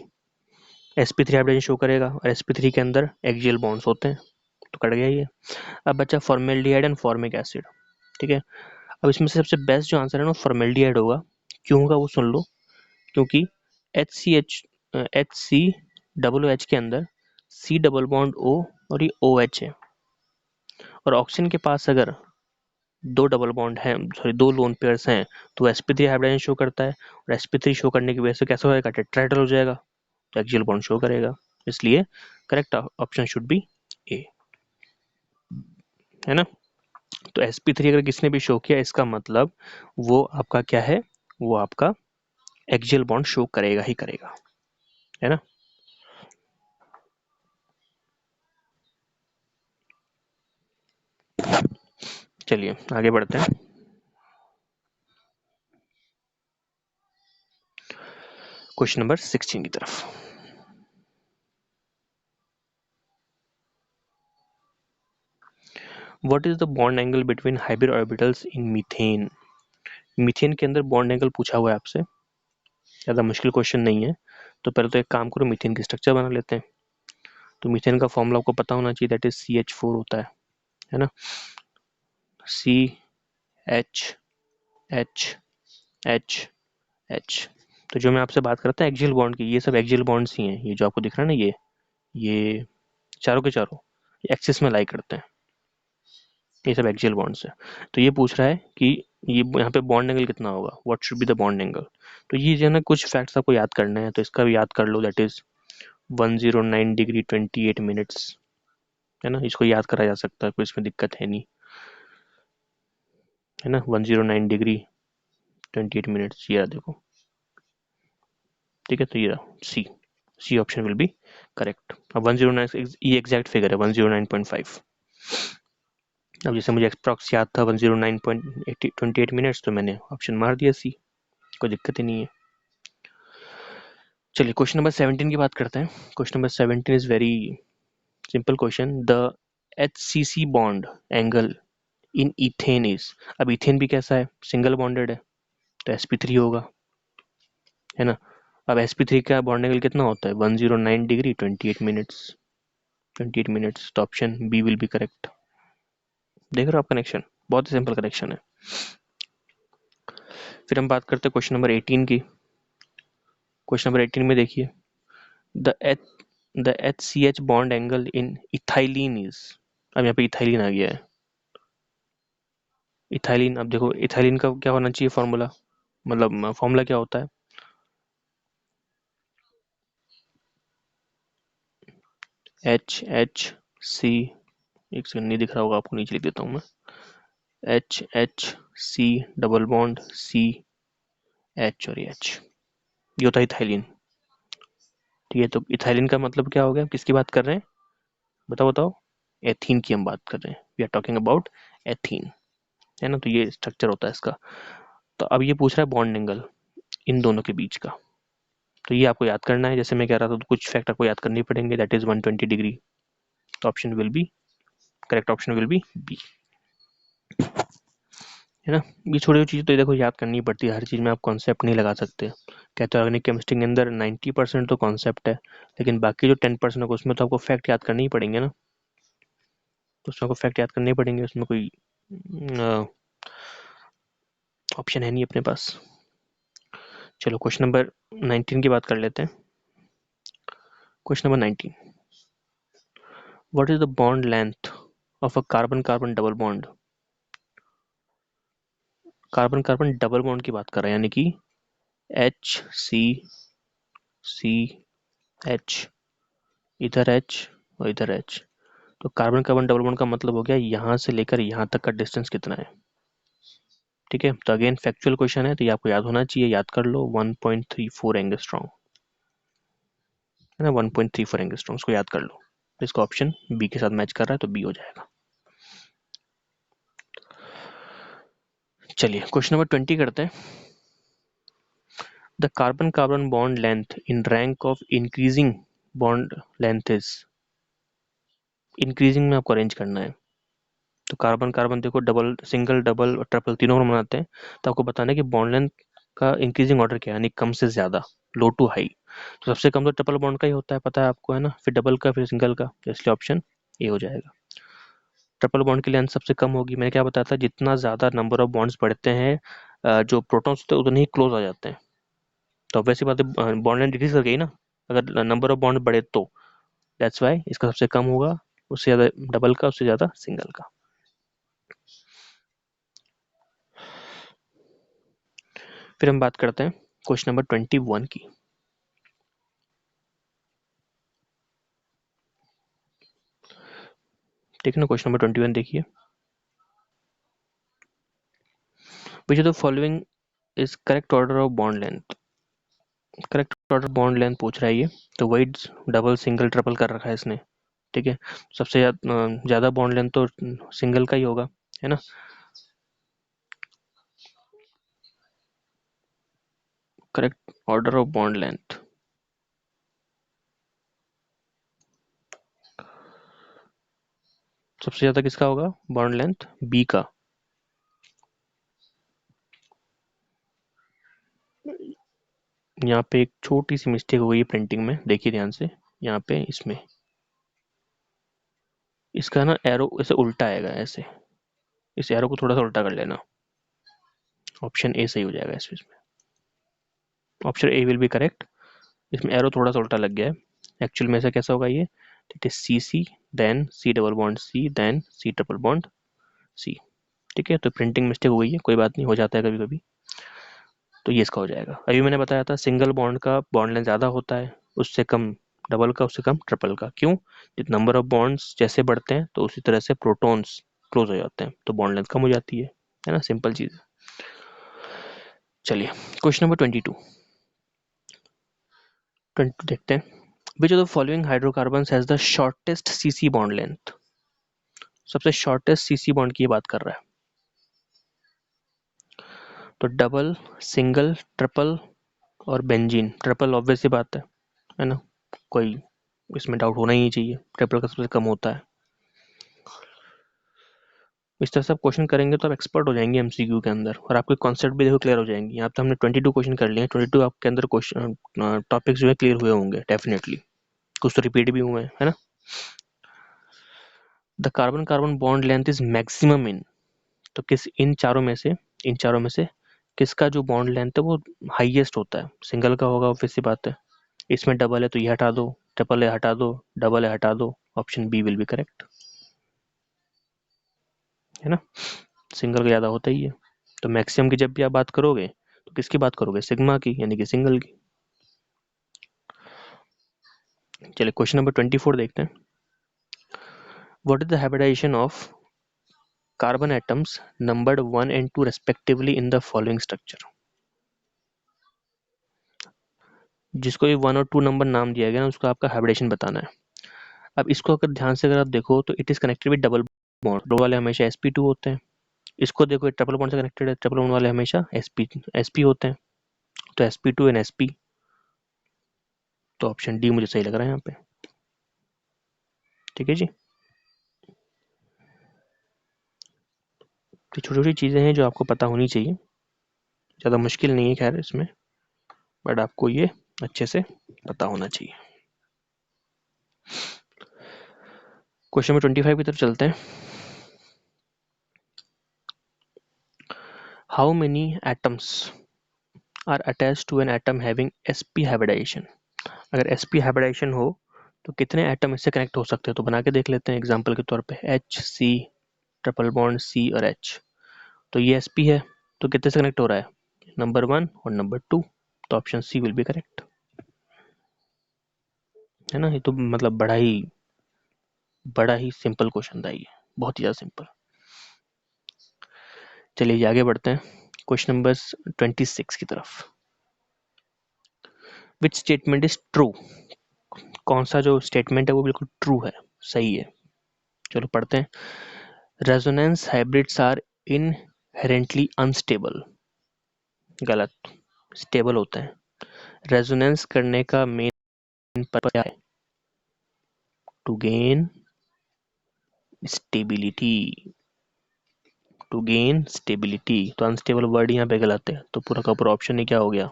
A: हाइब्रिडेशन शो करेगा और sp3 के अंदर एक्सियल बॉन्ड्स होते हैं, तो कट गया ये। अब बचा फॉर्मेल्डिहाइड एंड फॉर्मिक एसिड। ठीक है, अब इसमें से सबसे बेस्ट जो आंसर है ना फॉर्मेल्डिहाइड होगा। क्यों होगा वो सुन लो। क्योंकि HCOH के अंदर C डबल बॉन्ड O और ये OH है, और ऑक्सीजन के पास अगर दो डबल बॉन्ड हैं, सॉरी दो लोन पेयर्स हैं, तो sp3 हाइब्रिडेशन शो करता है, और sp3 शो करने की वजह से कैसा होगा, टेट्राहेड्रल हो जाएगा, तो एक्सियल बॉन्ड शो करेगा। इसलिए करेक्ट ऑप्शन शुड बी ए, है ना। तो sp3 अगर किसने भी शो किया, इसका मतलब वो आपका क्या है, वो आपका एक्सियल बॉन्ड शो करेगा ही करेगा, है ना। चलिए आगे बढ़ते हैं। क्वेश्चन नंबर 16 की तरफ। What is the bond angle between hybrid orbitals in methane. Methane के अंदर बॉन्ड एंगल पूछा हुआ है आपसे, ज़्यादा मुश्किल क्वेश्चन नहीं है। तो पहले तो एक काम करो, मीथेन की स्ट्रक्चर बना लेते हैं। तो मीथेन का फॉर्मूला आपको पता होना चाहिए, दैट इज CH4 होता है ना। CH तो जो मैं आपसे बात करता हूँ एक्सियल बॉन्ड की, ये सब एक्सियल बॉन्ड्स ही हैं। ये जो आपको दिख रहा है ना, ये चारों के चारों एक्सिस में लाई करते हैं, ये सब एक्सियल बॉन्ड्स है। तो ये पूछ रहा है कि ये यहाँ पे बॉन्ड एंगल कितना होगा, what should be the bond angle. तो ये जो है ना कुछ फैक्ट्स आपको याद करने हैं, तो इसका भी याद कर लो, दैट इज 109 डिग्री 28 मिनट्स, है ना। इसको याद करा जा सकता है, कोई इसमें दिक्कत है नहीं, है ना। 109 डिग्री 28 मिनट्स, ये देखो, ठीक है। तो ये C option will be correct. अब 109 ये एग्जैक्ट फिगर है 109.5। अब जैसे मुझे अप्रॉक्स याद था 109.28 मिनट्स, तो मैंने ऑप्शन मार दिया सी, कोई दिक्कत ही नहीं है। चलिए क्वेश्चन नंबर 17 की बात करते हैं। Question number 17 is very simple question. The HCC bond angle in ethane is. अब इथेन भी कैसा है, सिंगल बॉन्डेड है, तो sp3 होगा, है ना। अब sp3 का बॉन्ड एंगल कितना होता है, 109 डिग्री 28 मिनट्स, तो option B will be correct. देख रहे हो आप कनेक्शन, बहुत ही सिंपल कनेक्शन है। फिर हम बात करते हैं क्वेश्चन नंबर 18 की। क्वेश्चन नंबर 18 में देखिए, the HCH bond angle in ethylene is. अब यहाँ पे इथाइलिन आ गया है, इथाइलिन। अब देखो इथाइलिन का क्या होना चाहिए फॉर्मूला, मतलब फॉर्मूला क्या होता है, HHC, एक सेकंड नहीं दिख रहा होगा आपको, नीचे लिख देता हूँ मैं, HHC डबल बॉन्ड CH और H, ये होता है इथाइलिन। ठीक है, तो इथाइलिन का मतलब क्या हो गया, किसकी बात कर रहे हैं, बताओ बताओ। एथीन की हम बात कर रहे हैं, we are talking about ethene, है ना। तो ये स्ट्रक्चर होता है इसका। तो अब ये पूछ रहा है बॉन्ड एंगल इन दोनों के बीच का, तो ये आपको याद करना है। जैसे मैं कह रहा था, तो कुछ फैक्ट आपको याद करने पड़ेंगे, दैट इज 120 डिग्री। तो option will be correct, option will be B, है ना। ये छोटी चीज़ तो ये देखो याद करनी पड़ती है, हर चीज़ में आप कॉन्सेप्ट नहीं लगा सकते। कहते हैं ऑर्गेनिक केमिस्ट्री के अंदर 90% तो कॉन्सेप्ट है, लेकिन बाकी जो 10% होगा उसमें तो आपको फैक्ट याद करने ही पड़ेंगे ना। तो उसमें आपको फैक्ट याद करने पड़ेंगे, उसमें कोई ऑप्शन है नहीं अपने पास। चलो क्वेश्चन नंबर 19 की बात कर लेते हैं। Question number 19, what is the bond length of a carbon carbon double bond. Carbon carbon double bond की बात कर रहे हैं, यानी कि HCCH, इधर H और इधर H। तो कार्बन कार्बन डबल बॉन्ड का मतलब हो गया यहाँ से लेकर यहाँ तक का डिस्टेंस कितना है। ठीक है, तो अगेन फैक्चुअल क्वेश्चन है, तो ये आपको याद होना चाहिए, याद कर लो 1.34 एंगस्ट्रॉम। है ना, 1.34 एंगस्ट्रॉम, उसको याद कर लो। इसका ऑप्शन बी के साथ मैच कर रहा है तो बी हो जाएगा। चलिए क्वेश्चन नंबर 20 करते हैं। The carbon carbon bond length in rank of increasing bond length is, increasing में आपको अरेंज करना है। तो कार्बन कार्बन देखो, डबल सिंगल डबल और ट्रिपल तीनों में बनाते हैं, तो आपको बताना है कि बॉन्ड लेंथ का इंक्रीजिंग ऑर्डर क्या है, यानी कम से ज्यादा, लो टू हाई। तो सबसे कम तो ट्रिपल बॉन्ड का ही होता है, पता है आपको, है ना, फिर डबल का, फिर सिंगल का, तो इसलिए ऑप्शन ए हो जाएगा। ट्रिपल बॉन्ड की लेंथ सबसे कम होगी, मैंने क्या बताया था, जितना ज्यादा नंबर ऑफ बॉन्ड्स बढ़ते हैं, जो प्रोटॉन्स होते हैं उतने ही क्लोज आ जाते हैं। तो वैसी बात है, बॉन्ड लेंथ डिक्रीज कर गई ना, अगर नंबर ऑफ बॉन्ड बढ़े तो, दैट्स वाई इसका सबसे कम होगा, उससे ज्यादा डबल का, उससे ज्यादा सिंगल का। फिर हम बात करते हैं क्वेश्चन नंबर 21 की। ठीक है ना, क्वेश्चन नंबर 21 देखिए। Which of the following is correct order of bond length, correct order bond length पूछ रहा है ये, तो वही डबल सिंगल ट्रिपल कर रखा है इसने। ठीक है, सबसे ज्यादा बॉन्ड लेंथ तो सिंगल का ही होगा, है ना। Correct order of bond length, सबसे ज्यादा किसका होगा बॉन्ड लेंथ, बी का। यहाँ पे एक छोटी सी मिस्टेक हो गई है प्रिंटिंग में, देखिए ध्यान से, यहाँ पे इसमें इसका ना एरो ऐसे उल्टा आएगा ऐसे, इस एरो को थोड़ा सा उल्टा कर लेना, ऑप्शन ए सही हो जाएगा इसमें। Option A will be correct, इसमें एरो थोड़ा सा उल्टा लग गया है, एक्चुअल में ऐसा कैसा होगा ये, it is C C, then C double bond C, then C triple bond C. ठीक है, तो प्रिंटिंग मिस्टेक हो गई है, कोई बात नहीं, हो जाता है कभी कभी। तो ये इसका हो जाएगा। अभी मैंने बताया था सिंगल बॉन्ड का बॉन्ड लेंथ ज़्यादा होता है, उससे कम डबल का, उससे कम ट्रिपल का। क्यों? नंबर ऑफ बॉन्ड्स जैसे बढ़ते हैं तो उसी तरह से प्रोटॉन्स क्लोज हो जाते हैं, तो बॉन्ड लेंथ कम हो जाती है ना, सिंपल चीज़ है। चलिए क्वेश्चन नंबर 22, 22 देखते हैं। Which of the following hydrocarbons has the shortest CC bond length, सबसे शॉर्टेस्ट सीसी बॉन्ड की बात कर रहा है। तो डबल, सिंगल, ट्रिपल और बेंजीन। ट्रिपल ऑब्वियस सी बात है ना, कोई इसमें डाउट होना ही नहीं चाहिए, ट्रिपल का सबसे कम होता है। इस तरह से आप क्वेश्चन करेंगे तो आप एक्सपर्ट हो जाएंगे एमसीक्यू के अंदर, और आपके कॉन्सेप्ट भी देखो क्लियर हो जाएंगे। यहाँ पे हमने 22 क्वेश्चन कर लिए हैं, 22 आपके अंदर क्वेश्चन टॉपिक्स जो है क्लियर हुए होंगे डेफिनेटली, कुछ तो रिपीट भी हुए हैं, है ना। The carbon carbon bond length is maximum in, तो किस इन चारों में से, इन चारों में से किसका जो बॉन्ड लेंथ है वो हाईएस्ट होता है, सिंगल का होगा ऑब्वियस सी बात है। इसमें डबल है तो ये हटा दो, ट्रिपल है हटा दो, डबल है हटा दो, option B will be correct, है ना। सिंगल का ज्यादा होता ही है, तो मैक्सिमम की जब भी आप बात करोगे तो किसकी बात करोगे, सिग्मा की, यानी कि सिंगल की। चलिए क्वेश्चन नंबर 24 देखते हैं। What is the hybridization of carbon atoms numbered 1 and 2 respectively in the following structure, जिसको भी 1 और 2 नंबर नाम दिया गया ना, उसको आपका हाइब्रिडेशन बताना है। अब इसको अगर ध्यान से अगर आप देखो तो it is connected with double bond, double वाले हमेशा sp2 होते हैं। इसको देखो ट्रिपल बॉन्ड से कनेक्टेड है, ट्रिपल बॉन्ड वाले हमेशा sp होते हैं, तो sp2 एंड sp, तो ऑप्शन डी मुझे सही लग रहा है यहाँ पे। ठीक है जी, तो छोटी छोटी चीजें हैं जो आपको पता होनी चाहिए, ज्यादा मुश्किल नहीं है खैर इसमें, बट आपको ये अच्छे से पता होना चाहिए। क्वेश्चन नंबर 25 की तरफ चलते हैं। How many atoms are attached to an atom having sp hybridization, अगर sp हाइब्रिडाइजेशन हो तो कितने एटम इससे कनेक्ट हो सकते हैं, तो बना के देख लेते हैं एग्जांपल के तौर पे, H C triple bond C और H, तो ये sp है, तो कितने से कनेक्ट हो रहा है, नंबर 1 और नंबर 2, तो option C will be correct, है ना। ये तो मतलब बड़ा ही सिंपल क्वेश्चन था ये, बहुत ही ज्यादा सिंपल। चलिए आगे बढ़ते हैं क्वेश्चन नंबर 26 की तरफ। विच स्टेटमेंट इज ट्रू, कौन सा जो स्टेटमेंट है वो बिल्कुल ट्रू है, सही है। चलो पढ़ते हैं। Resonance hybrids are inherently unstable. गलत, स्टेबल होते हैं। रेजोनेंस करने का मेन पर्पस क्या है? To gain stability, to gain stability. तो अनस्टेबल वर्ड यहाँ पे गलत है, तो पूरा का पूरा ऑप्शन ही क्या हो गया?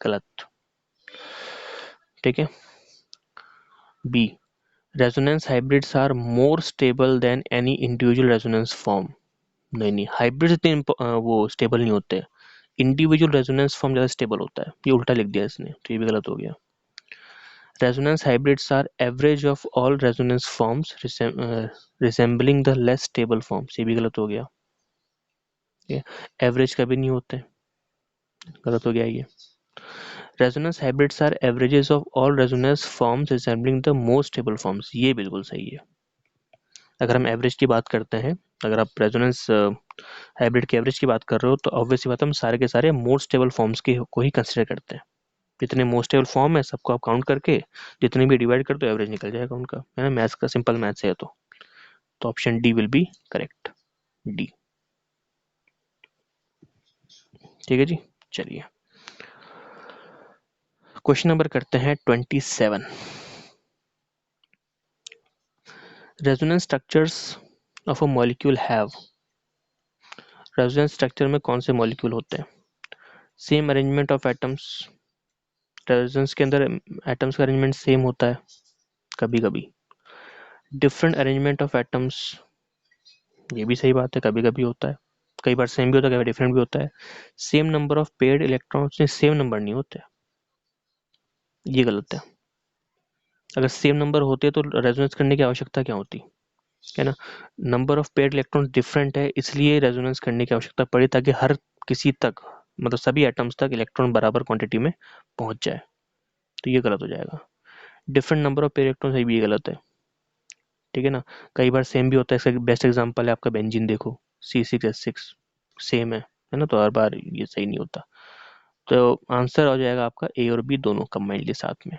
A: गलत। ठीक है। B, resonance hybrids are more stable than any individual resonance form. नहीं नहीं, हाइब्रिड इतने वो स्टेबल नहीं होते। इंडिविजुअल रेजोनेंस फॉर्म ज़्यादा स्टेबल होता है। ये उल्टा लिख दिया इसने, तो ये भी गलत हो गया। Resonance hybrids are average of all resonance forms resembling the less stable forms. ये भी गलत हो गया। एवरेज कभी नहीं होते, गलत हो गया ये। Resonance hybrids are averages of all resonance forms resembling the most stable forms. ये बिल्कुल सही है। अगर हम एवरेज की बात करते हैं, अगर आप रेजोनेंस हाइब्रिड के एवरेज की बात कर रहे हो, तो ऑब्वियस सी बात है हम सारे के सारे मोस्ट स्टेबल फॉर्म्स के को ही कंसिडर करते हैं। जितने मोस्ट स्टेबल फॉर्म है सबको आप काउंट करके जितने भी डिवाइड कर दो एवरेज निकल जाएगा उनका, है ना। मैथ्स का सिंपल मैथ्स है तो option D will be correct, D. ठीक है जी। चलिए क्वेश्चन नंबर करते हैं 27। Resonance structures of a molecule have. Resonance structure में कौन से मॉलिक्यूल होते हैं? Same arrangement of atoms. Resonance के अंदर एटम्स का अरेंजमेंट सेम होता है कभी कभी। डिफरेंट अरेंजमेंट ऑफ एटम्स, ये भी सही बात है, कभी कभी होता है। कई बार सेम भी होता है, कई बार डिफरेंट भी होता है। Same number of paired electrons में सेम नंबर नहीं होते, ये गलत है। अगर सेम नंबर होते तो रेजोनेंस करने की आवश्यकता क्या होती, है ना। Number of paired electrons different है, इसलिए रेजोनेंस करने की आवश्यकता पड़ी, ताकि हर किसी तक, मतलब सभी एटम्स तक इलेक्ट्रॉन बराबर क्वांटिटी में पहुंच जाए। तो ये गलत हो जाएगा। Different number of pair electrons, ये भी गलत है। ठीक है ना। कई बार सेम भी होता है, इसका बेस्ट एग्जांपल है आपका बेंजीन, देखो C6H6 सेम है ना, तो हर बार ये सही नहीं होता। तो आंसर हो जाएगा आपका ए और बी दोनों कंबाइंडली साथ में।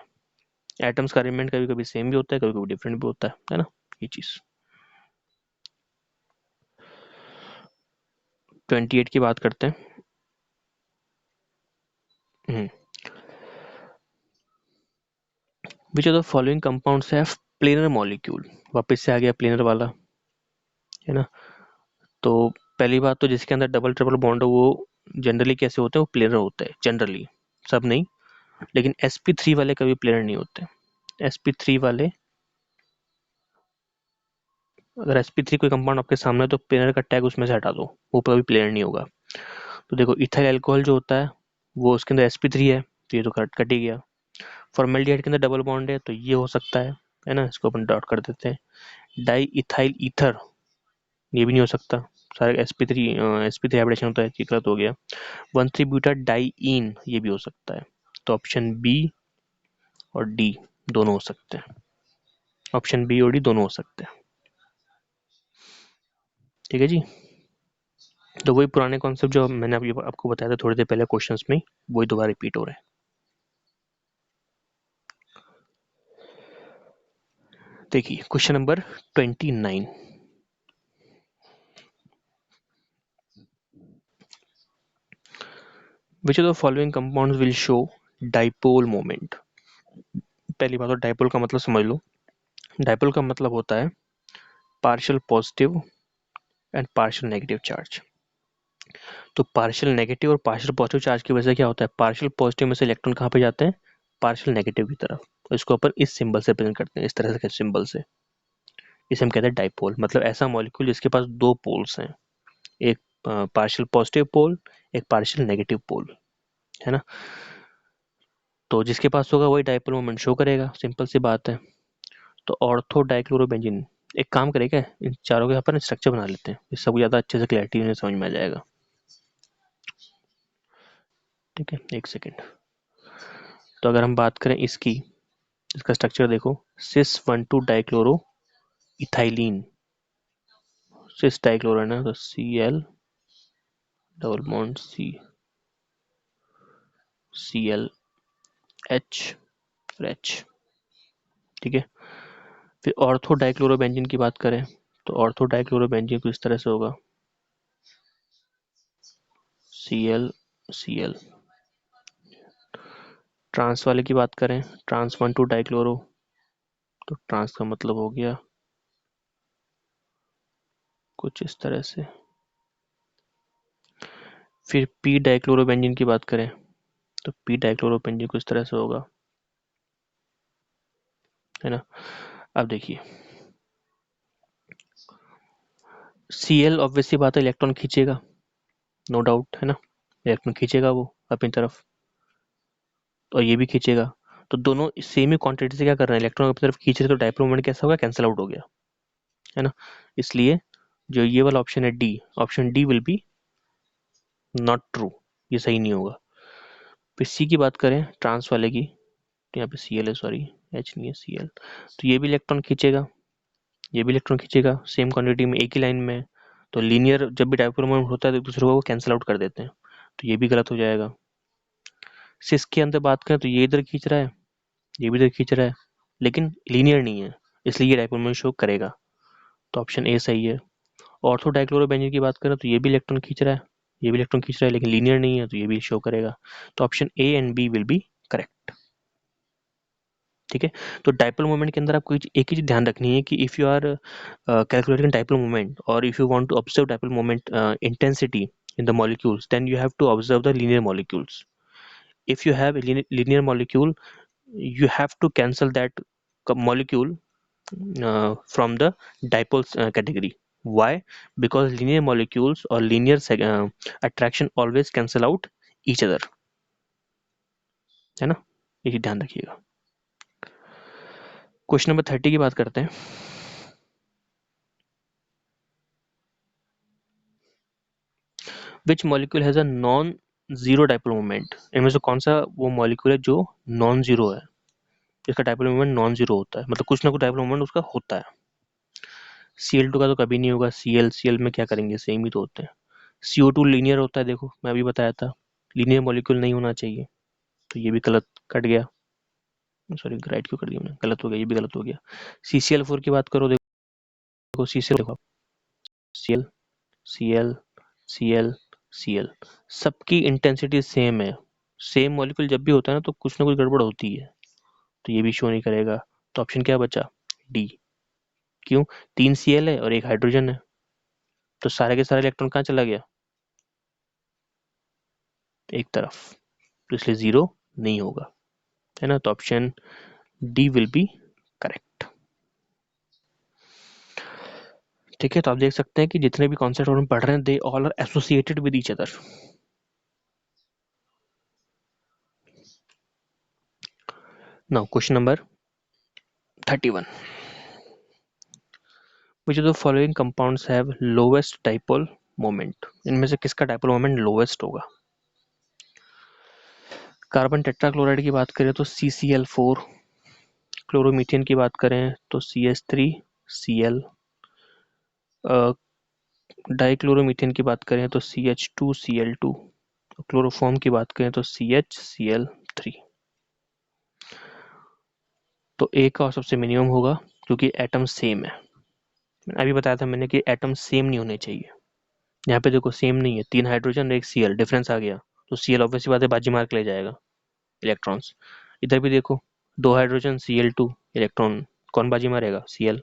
A: एटम्स का अरेंजमेंट कभी कभी सेम भी होता है, कभी कभी डिफरेंट भी होता है ना, ये चीज। 28 की बात करते हैं। Which of the following compounds have planar molecule. वापस से आ गया प्लेनर वाला, है ना। तो पहली बात तो जिसके अंदर डबल ट्रिपल बॉन्ड हो वो जनरली कैसे होते हैं, वो प्लेनर होते हैं जनरली, सब नहीं। लेकिन sp3 वाले कभी प्लेनर नहीं होते। sp3 वाले, अगर sp3 कोई कंपाउंड आपके सामने है तो प्लेनर का टैग उसमें से हटा दो, वो कभी प्लेनर नहीं होगा। तो देखो इथाइल अल्कोहल जो होता है वो उसके अंदर sp3 है, तो ये तो कट ही गया। फॉर्मेल्डिहाइड के अंदर डबल बॉन्ड है, तो ये हो सकता है ना, इसको अपन डॉट कर देते हैं। डाई इथाइल ईथर, ये भी नहीं हो सकता, सारे sp3 हाइब्रिडेशन होता है, ये गलत हो गया। 1,3 ब्यूटा डाइईन, ये भी हो सकता है। तो ऑप्शन बी और डी दोनों हो सकते हैं। ऑप्शन बी और डी दोनों हो सकते हैं। ठीक है जी। तो वही पुराने कॉन्सेप्ट जो मैंने अभी आपको बताया था थोड़ी देर पहले क्वेश्चंस में, वही दोबारा रिपीट हो रहे हैं। देखिए question number 29। Which of the following compounds will show dipole moment. पहली बात तो डाइपोल का मतलब समझ लो। डाइपोल का मतलब होता है partial positive and partial negative charge. तो पार्शियल नेगेटिव और पार्शियल पॉजिटिव चार्ज की वजह से क्या होता है, पार्शियल पॉजिटिव में से इलेक्ट्रॉन कहाँ पे जाते हैं, पार्शियल नेगेटिव की तरफ। तो इसको अपन इस सिंबल से प्रेजेंट करते हैं, इस तरह से सिंबल से। इसे हम कहते हैं डाइपोल, मतलब ऐसा मॉलिक्यूल जिसके पास दो पोल्स हैं, एक पार्शियल पॉजिटिव पोल, एक पार्शियल नेगेटिव पोल, है ना। तो जिसके पास होगा वही डाइपोल मोमेंट शो करेगा, सिंपल सी बात है। तो ऑर्थो डाइक्लोरोबेंजीन, एक काम करेगा, इन चारों के अपन स्ट्रक्चर बना लेते हैं, इस सब ज़्यादा अच्छे से क्लैरिटी में समझ में आ जाएगा। ठीक है, एक सेकेंड। तो अगर हम बात करें इसकी, इसका स्ट्रक्चर देखो, cis 1,2 डाइक्लोरो इथाइलिन। सिस डाइक्लोरो है ना, तो Cl डबल बॉन्ड ClH और H, ठीक है। फिर ऑर्थो डाइक्लोरोबेंजीन की बात करें तो ऑर्थो डाइक्लोरोबेंजीन कुछ इस तरह से होगा, Cl Cl। ट्रांस वाले की बात करें, ट्रांस 1,2 डाइक्लोरो, तो ट्रांस का मतलब हो गया कुछ इस तरह से। फिर पी डाइक्लोरोबेंजीन की बात करें तो पी डाइक्लोरोबेंजीन कुछ तरह से होगा, है ना। अब देखिए Cl ऑब्वियसली बात है इलेक्ट्रॉन खींचेगा, नो डाउट, है ना, इलेक्ट्रॉन खींचेगा वो अपनी तरफ, और ये भी खींचेगा। तो दोनों सेम ही क्वांटिटी से क्या कर रहे हैं, इलेक्ट्रॉन अपनी तरफ खींच रहे, तो डाइपोल मोमेंट कैसा होगा, कैंसिल आउट हो गया, है ना। इसलिए जो ये वाला ऑप्शन है D, option D will be not true, ये सही नहीं होगा। फिर सी की बात करें ट्रांस वाले की, तो यहाँ पे सी एल है, सॉरी एच नहीं है, सी एल। तो ये भी इलेक्ट्रॉन खींचेगा, ये भी इलेक्ट्रॉन खींचेगा, सेम क्वांटिटी में, एक ही लाइन में। तो लीनियर जब भी डाइपोल मोमेंट होता है तो एक दूसरे को कैंसिल आउट कर देते हैं, तो ये भी गलत हो जाएगा। सिस के अंदर बात करें तो ये इधर खींच रहा है, ये भी इधर खींच रहा है, लेकिन लीनियर नहीं है, इसलिए ये डाइपोल मोमेंट शो करेगा, तो ऑप्शन ए सही है। ऑर्थो डाइक्लोरोबेंजीन की बात करें तो ये भी इलेक्ट्रॉन खींच रहा है, ये भी इलेक्ट्रॉन खींच रहा है, लेकिन लीनियर नहीं है, तो ये भी शो करेगा, तो option A and B will be correct. ठीक है। तो डाइपोल मोमेंट के अंदर आपको एक ही चीज ध्यान रखनी है कि if you are calculating dipole moment, और if you want to observe dipole moment intensity in the molecules, then you have to observe the linear molecules. If you have a linear molecule, you have to cancel that molecule from the dipoles category. Why? Because linear molecules or linear attraction always cancel out each other, है ना, ये ध्यान रखिएगा। क्वेश्चन नंबर 30 की बात करते हैं। Which molecule has a non zero dipole moment, इनमें से कौन सा वो मॉलिक्यूल है जो नॉन जीरो है, जिसका डाइपोल मोमेंट नॉन जीरो होता है, मतलब कुछ ना कुछ डाइपोल मोमेंट उसका होता है। Cl2 का तो कभी नहीं होगा, Cl में क्या करेंगे, सेम ही तो होते हैं। CO2 लीनियर होता है, देखो मैं अभी बताया था, लीनियर मॉलिक्यूल नहीं होना चाहिए, तो ये भी गलत कट गया, सॉरी राइट क्यों कर दिया मैंने, गलत हो गया, ये भी गलत हो गया। CCl4 की बात करो, देखो CCl, देखो Cl Cl Cl Cl, सबकी इंटेंसिटी सेम है, सेम मॉलिक्यूल जब भी होता है ना तो कुछ ना कुछ गड़बड़ होती है, तो ये भी शो नहीं करेगा, तो ऑप्शन क्या बचा, डी। क्यों, 3 Cl है और एक हाइड्रोजन है, तो सारे के सारे इलेक्ट्रॉन कहाँ चला गया, एक तरफ, तो इसलिए जीरो नहीं होगा, है ना, तो option D will be correct. ठीक है, तो आप देख सकते हैं कि जितने भी कॉन्सेप्ट हम पढ़ रहे हैं, they all are associated with each other. Now question number 31, which of the following compounds have lowest dipole moment, इनमें से किसका डाइपोल मोमेंट लोवेस्ट होगा। कार्बन टेट्राक्लोराइड की बात करें तो CCl4, क्लोरोमीथेन की बात करें तो CH3Cl, डाइक्लोरोमीथेन की बात करें तो CH2Cl2, क्लोरोफॉर्म की बात करें तो CHCl3। तो ए का सबसे मिनिमम होगा क्योंकि एटम सेम है, अभी बताया था मैंने कि एटम सेम नहीं होने चाहिए। यहाँ पे देखो सेम नहीं है, 3 हाइड्रोजन और एक Cl, डिफरेंस आ गया, तो Cl ऑब्वियसली बात है बाजी मार के ले जाएगा इलेक्ट्रॉन्स। इधर भी देखो 2 हाइड्रोजन Cl2, इलेक्ट्रॉन कौन बाजी मारेगा, Cl।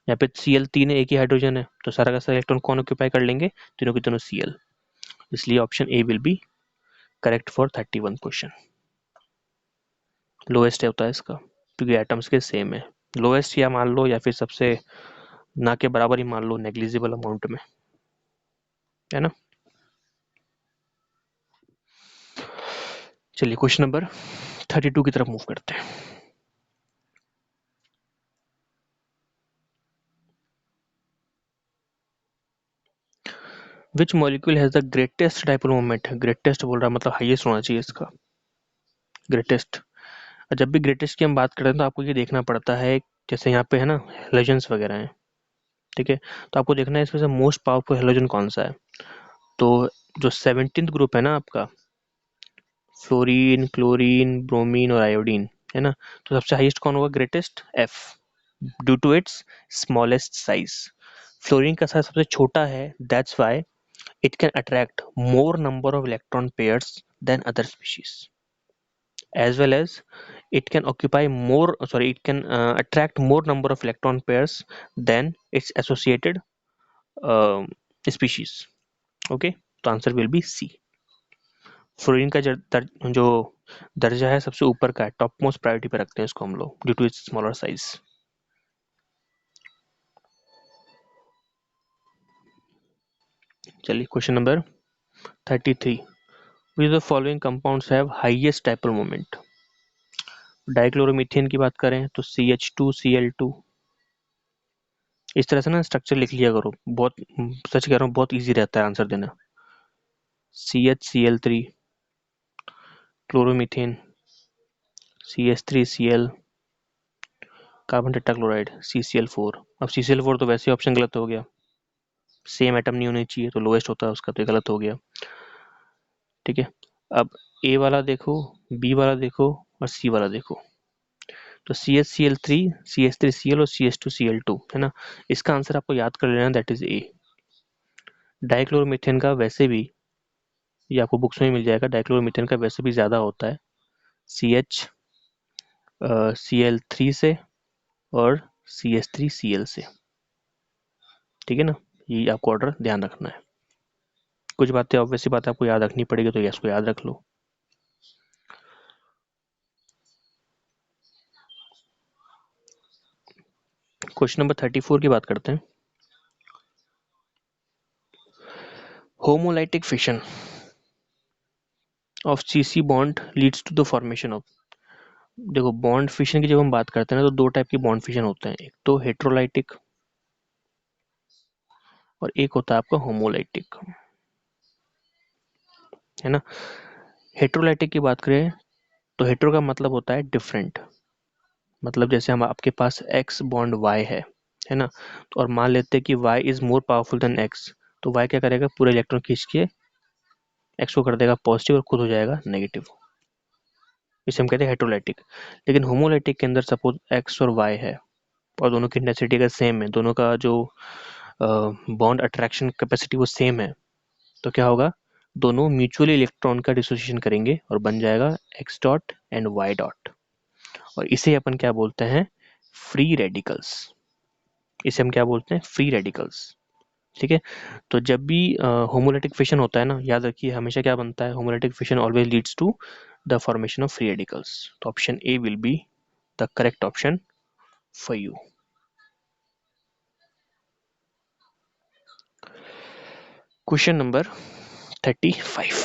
A: यहाँ पे Cl3 है, एक ही हाइड्रोजन है, तो सारा का सारा इलेक्ट्रॉन कौन ऑक्यूपाई कर लेंगे, तीनों के तीनों Cl, इसलिए option A will be correct for 31 question. Lowest होता है इसका क्योंकि एटम्स के सेम है, लोएस्ट या मान लो या फिर सबसे ना के बराबर ही मान लो, नेग्लिजिबल अमाउंट में, है ना। चलिए क्वेश्चन नंबर 32 की तरफ मूव करते हैं। Which molecule has the greatest dipole moment, greatest बोल रहा है मतलब हाईएस्ट होना चाहिए इसका, ग्रेटेस्ट। जब भी ग्रेटेस्ट की हम बात करते हैं तो आपको ये देखना पड़ता है, जैसे यहाँ पे है ना हेलोजेंस वगैरह हैं, ठीक है, तो आपको देखना है इसमें से मोस्ट पावरफुल हेलोजन कौन सा है। तो जो 17th ग्रुप है ना आपका, फ्लोरीन, क्लोरीन, ब्रोमीन और आयोडीन, है ना। तो सबसे हाईएस्ट कौन होगा, greatest, F, due to its smallest size. Fluorine का साइज सबसे छोटा है, that's why it can attract more number of electron pairs than other species, as well as it can occupy more, sorry, it can attract more number of electron pairs than its associated species. Okay, तो answer will be C. Fluorine का जो दर्जा है सबसे ऊपर का है, टॉप मोस्ट प्रायोरिटी पे रखते हैं इसको हम लोग, due to its smaller size. चलिए question number 33, which of the following compounds have highest dipole moment? Dichloromethane की बात करें तो CH2Cl2। इस तरह से ना स्ट्रक्चर लिख लिया करो, बहुत, सच कह रहा हूँ, बहुत इजी रहता है आंसर देना। CHCl3, chloromethane, CH3Cl, carbon tetrachloride, CCl4। अब CCl4 तो वैसे ऑप्शन गलत हो गया, सेम एटम नहीं होनी चाहिए, तो लोएस्ट होता है उसका, तो ये गलत हो गया। ठीक है, अब ए वाला देखो, बी वाला देखो और सी वाला देखो। तो CHCl3, CH3Cl और CH2Cl2 है ना, इसका आंसर आपको याद कर लेना, दैट इज ए। डाइक्लोरोमीथेन का वैसे भी, ये आपको बुक्स में मिल जाएगा, डाइक्लोरोमीथेन का वैसे भी ज़्यादा होता है CH Cl3 से और CH3Cl से। ठीक है ना, ये आपको ऑर्डर ध्यान रखना है। कुछ बातें ऑब्वियसली बात आपको याद रखनी पड़ेगी, तो इसको याद रख लो। क्वेश्चन नंबर 34 की बात करते हैं। Homolytic fission of CC bond leads to the formation of. देखो, बॉन्ड फिशन की जब हम बात करते हैं ना, तो दो टाइप की बॉन्ड फिशन होते हैं, एक तो हेट्रोलाइटिक और एक होता है आपका होमोलाइटिक, है ना। हेट्रोलाइटिक की बात करें तो हेट्रो का मतलब होता है डिफरेंट, मतलब जैसे हम, आपके पास x बॉन्ड y है ना, तो और मान लेते हैं कि y is more powerful than x, तो y क्या करेगा, पूरे इलेक्ट्रॉन खींच के x को कर देगा पॉजिटिव और खुद हो जाएगा नेगेटिव। इसे हम कहते हैं हेट्रोलाइटिक। लेकिन होमोलाइटिक के अंदर सपोज x और y है और दोनों की इंटेंसिटी का सेम है, दोनों का जो बॉन्ड अट्रैक्शन कैपेसिटी वो सेम है, तो क्या होगा, दोनों म्यूचुअली इलेक्ट्रॉन का डिसोसिएशन करेंगे और बन जाएगा x dot and y dot, और इसे अपन क्या बोलते हैं, फ्री रेडिकल्स। इसे हम क्या बोलते हैं, फ्री रेडिकल्स। ठीक है, तो जब भी होमोलाइटिक फिशन होता है ना, याद रखिए हमेशा क्या बनता है, homolytic fission always leads to the formation of free radicals. तो option A will be the correct option for you. Question number 35,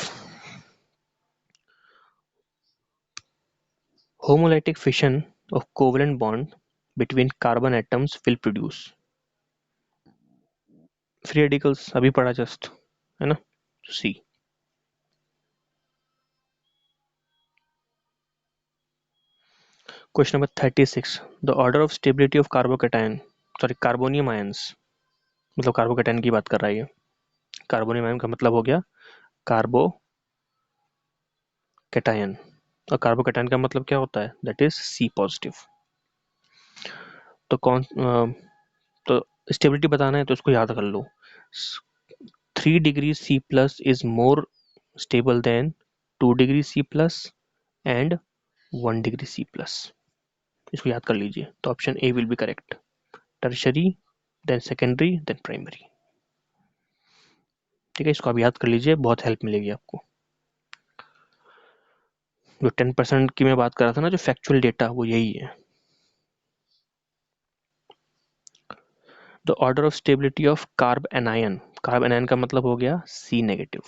A: homolytic fission of covalent bond between carbon atoms will produce free radicals, अभी पढ़ा जस्ट, है ना। C. Question number 36, the order of stability of carbocation, sorry carbonium ions, मतलब कार्बोकेटायन की बात कर रहा है ये। कार्बोनियम आयन का मतलब हो गया कार्बोकेटायन, और कार्बोकेटायन का मतलब क्या होता है, दैट इज सी पॉजिटिव। तो तो स्टेबिलिटी बताना है तो इसको याद कर लो, 3 degree C plus is more stable than 2 degree C plus and 1 degree C plus. इसको याद कर लीजिए, तो option A will be correct, tertiary than secondary than primary. ठीक है, इसको आप याद कर लीजिए, बहुत हेल्प मिलेगी आपको। जो 10% की मैं बात कर रहा था ना, जो फैक्चुअल डेटा, वो यही है। The order of stability of carb anion, carb anion का मतलब हो गया सी नेगेटिव,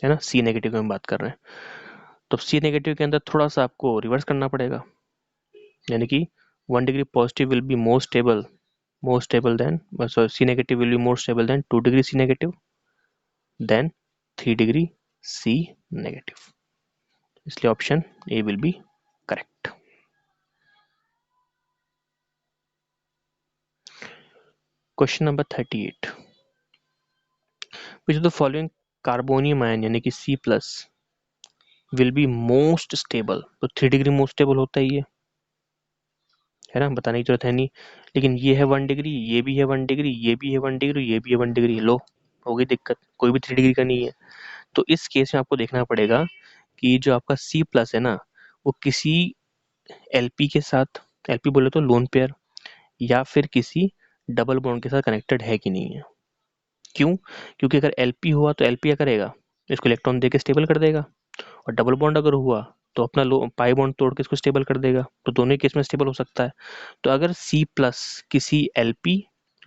A: है ना, सी नेगेटिव की हम बात कर रहे हैं। तो सी नेगेटिव के अंदर थोड़ा सा आपको रिवर्स करना पड़ेगा, यानी कि 1 degree positive will be more stable than, so C negative will be more stable than 2 degree C negative, then 3 degree C negative, इसलिए option A will be correct. Question number 38, which of the following carbonium ion यानी कि C plus will be most stable. तो 3 डिग्री मोस्ट स्टेबल होता है, ये है ना, बताने की जरूरत है नहीं। लेकिन ये है 1 डिग्री, ये भी है 1 डिग्री, ये भी है 1 डिग्री, ये भी है 1 डिग्री, लो हो गई दिक्कत, कोई भी 3 डिग्री का नहीं है। तो इस केस में आपको देखना पड़ेगा कि जो आपका सी प्लस है ना, वो किसी एलपी के साथ, एलपी बोले तो लोन पेयर, या फिर किसी डबल बॉन्ड के साथ कनेक्टेड है कि नहीं है। क्यों? क्योंकि अगर एलपी हुआ तो एलपी क्या करेगा, इसको इलेक्ट्रॉन दे के स्टेबल कर देगा, और डबल बॉन्ड अगर हुआ तो अपना लो पाई बॉन्ड तोड़ के इसको स्टेबल कर देगा। तो दोनों ही केस में स्टेबल हो सकता है। तो अगर सी प्लस किसी एलपी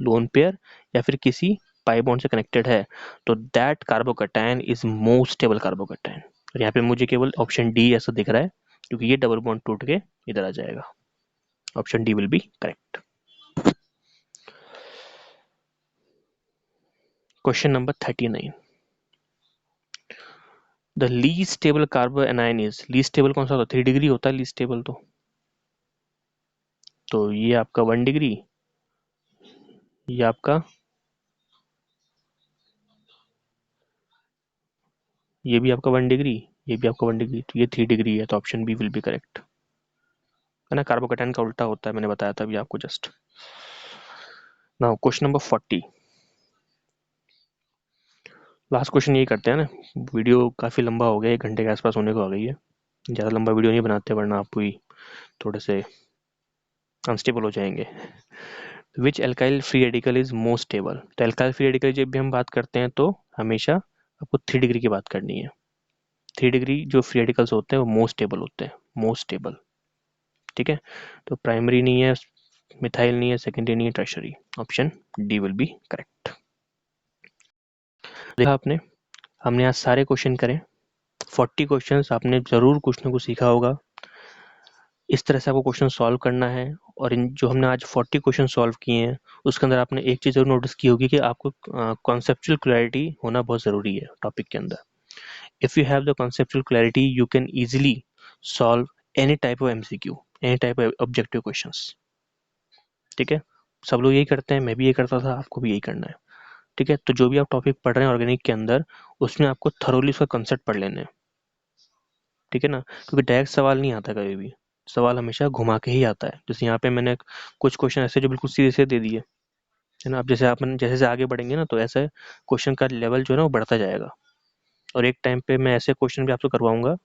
A: लोन पेयर या फिर किसी पाई बॉन्ड से कनेक्टेड है, तो that carbocation is most stable carbocation. और यहाँ पे मुझे केवल ऑप्शन डी ऐसा दिख रहा है, क्योंकि ये डबल बॉन्ड टूट के इधर आ जाएगा। Option D will be correct. Question number 39, the least stable carbon anion is, least stable कौन सा होता है, 3 डिग्री होता है लीस्ट स्टेबल। तो ये आपका 1 डिग्री, ये आपका, ये भी आपका 1 डिग्री, ये भी आपका 1 डिग्री, तो ये 3 डिग्री है। तो option B will be correct, है ना, कार्बोकैटायन का उल्टा होता है, मैंने बताया था अभी आपको just. Now question number 40, last question यही करते हैं ना, वीडियो काफ़ी लंबा हो गया, 1 घंटे के आसपास होने को आ गई है। ज़्यादा लंबा वीडियो नहीं बनाते, वरना आप भी थोड़े से अनस्टेबल हो जाएंगे। Which alkyl free radical is most stable. तो एल्काइल फ्री रेडिकल जब भी हम बात करते हैं तो हमेशा आपको 3 डिग्री की बात करनी है। 3 डिग्री जो फ्री रेडिकल्स होते हैं वो मोस्ट स्टेबल होते हैं, मोस्ट स्टेबल, ठीक है। तो प्राइमरी नहीं है, मिथाइल नहीं है, सेकेंडरी नहीं है, tertiary. Option D will be correct. देखा आपने, हमने आज सारे क्वेश्चन करें, 40 क्वेश्चंस, आपने जरूर कुछ ना कुछ सीखा होगा। इस तरह से आपको क्वेश्चन सॉल्व करना है। और इन जो हमने आज 40 क्वेश्चन सॉल्व किए हैं, उसके अंदर आपने एक चीज़ जरूर नोटिस की होगी कि आपको कॉन्सेप्चुअल क्लैरिटी होना बहुत ज़रूरी है टॉपिक के अंदर। If you have the conceptual clarity, you can easily solve any type of MCQ, any type of objective questions, ठीक है। सब लोग यही करते हैं, मैं भी यही करता था, आपको भी यही करना है, ठीक है। तो जो भी आप टॉपिक पढ़ रहे हैं ऑर्गेनिक के अंदर, उसमें आपको थरोली उसका कंसेप्ट पढ़ लेने हैं, ठीक है ना। क्योंकि डायरेक्ट सवाल नहीं आता कभी भी, सवाल हमेशा घुमा के ही आता है। जैसे यहाँ पे मैंने कुछ क्वेश्चन ऐसे जो बिल्कुल सीधे से दे दिए, है ना। अब जैसे आप जैसे जैसे आगे बढ़ेंगे ना, तो ऐसे क्वेश्चन का लेवल जो है ना वो बढ़ता जाएगा। और एक टाइम पे मैं ऐसे क्वेश्चन भी आपसे करवाऊंगा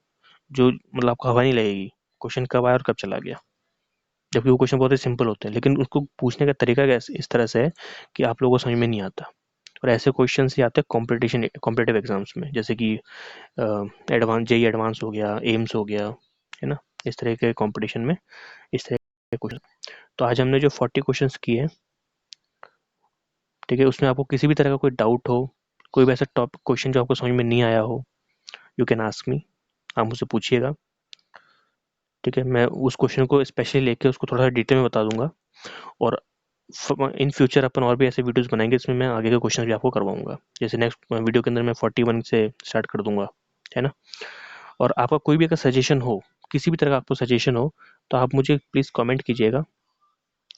A: जो मतलब आपको हवा नहीं लगेगी, क्वेश्चन कब आया और कब चला गया, जबकि वो क्वेश्चन बहुत ही सिंपल होते हैं, लेकिन उसको पूछने का तरीका इस तरह से है कि आप लोगों को समझ में नहीं आता। और ऐसे क्वेश्चन ही आते हैं कॉम्पिटिटिव एग्जाम्स में, जैसे कि एडवांस जेई एडवांस हो गया, एम्स हो गया, है ना, इस तरह के कंपटीशन में इस तरह के क्वेश्चन। तो आज हमने जो 40 क्वेश्चंस किए, ठीक है, उसमें आपको किसी भी तरह का कोई डाउट हो, कोई भी ऐसा टॉपिक क्वेश्चन जो आपको समझ में नहीं आया हो, यू कैन आस्क मी, आप मुझसे पूछिएगा, ठीक है। मैं उस क्वेश्चन को स्पेशली लेके उसको थोड़ा सा डिटेल में बता दूंगा। और इन फ्यूचर अपन और भी ऐसे वीडियोस बनाएंगे जिसमें मैं आगे के क्वेश्चन भी आपको करवाऊंगा। जैसे नेक्स्ट वीडियो के अंदर मैं 41 से स्टार्ट कर दूंगा, है ना। और आपका कोई भी अगर सजेशन हो, किसी भी तरह का आपको सजेशन हो, तो आप मुझे प्लीज़ कमेंट कीजिएगा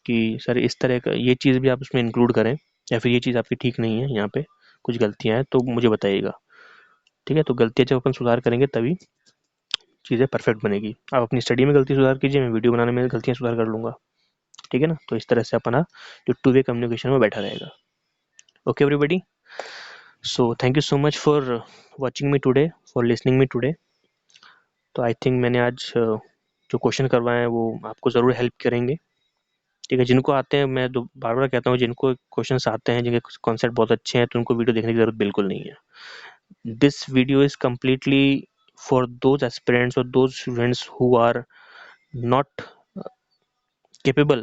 A: कि सर इस तरह का ये चीज़ भी आप उसमें इंक्लूड करें, या फिर ये चीज़ आपकी ठीक नहीं है, यहाँ पे कुछ गलतियाँ हैं, तो मुझे बताइएगा, ठीक है। तो गलतियाँ जब अपन सुधार करेंगे तभी चीज़ें परफेक्ट बनेगी। आप अपनी स्टडी में गलती सुधार कीजिए, मैं वीडियो बनाने में गलतियाँ सुधार कर लूँगा, ठीक है ना। तो इस तरह से अपना जो टू वे कम्युनिकेशन में बैठा रहेगा। Okay everybody, so thank you so much for watching me today, for listening me today. तो आई थिंक मैंने आज जो क्वेश्चन करवाए हैं वो आपको ज़रूर हेल्प करेंगे, ठीक है। जिनको आते हैं, मैं बार बार कहता हूँ, जिनको क्वेश्चंस आते हैं, जिनके कॉन्सेप्ट बहुत अच्छे हैं, तो उनको वीडियो देखने की ज़रूरत बिल्कुल नहीं है। This video is completely for those aspirants और those students who are not capable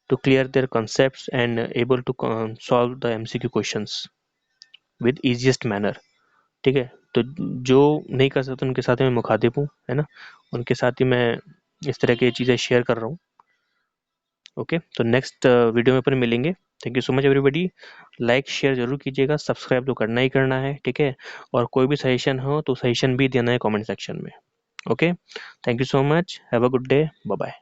A: to clear their concepts and able to solve the MCQ questions with easiest manner, ठीक है। तो जो नहीं कर सकते उनके साथ ही मैं मुखातिब हूँ, है ना, उनके साथ ही मैं इस तरह की चीज़ें शेयर कर रहा हूँ। ओके, तो नेक्स्ट वीडियो में अपन मिलेंगे। Thank you so much everybody. Like share जरूर कीजिएगा, सब्सक्राइब तो करना ही करना है, ठीक है। और कोई भी सजेशन हो तो सजेशन भी देना है कमेंट सेक्शन में। Okay, thank you so much, have a good day, bye bye.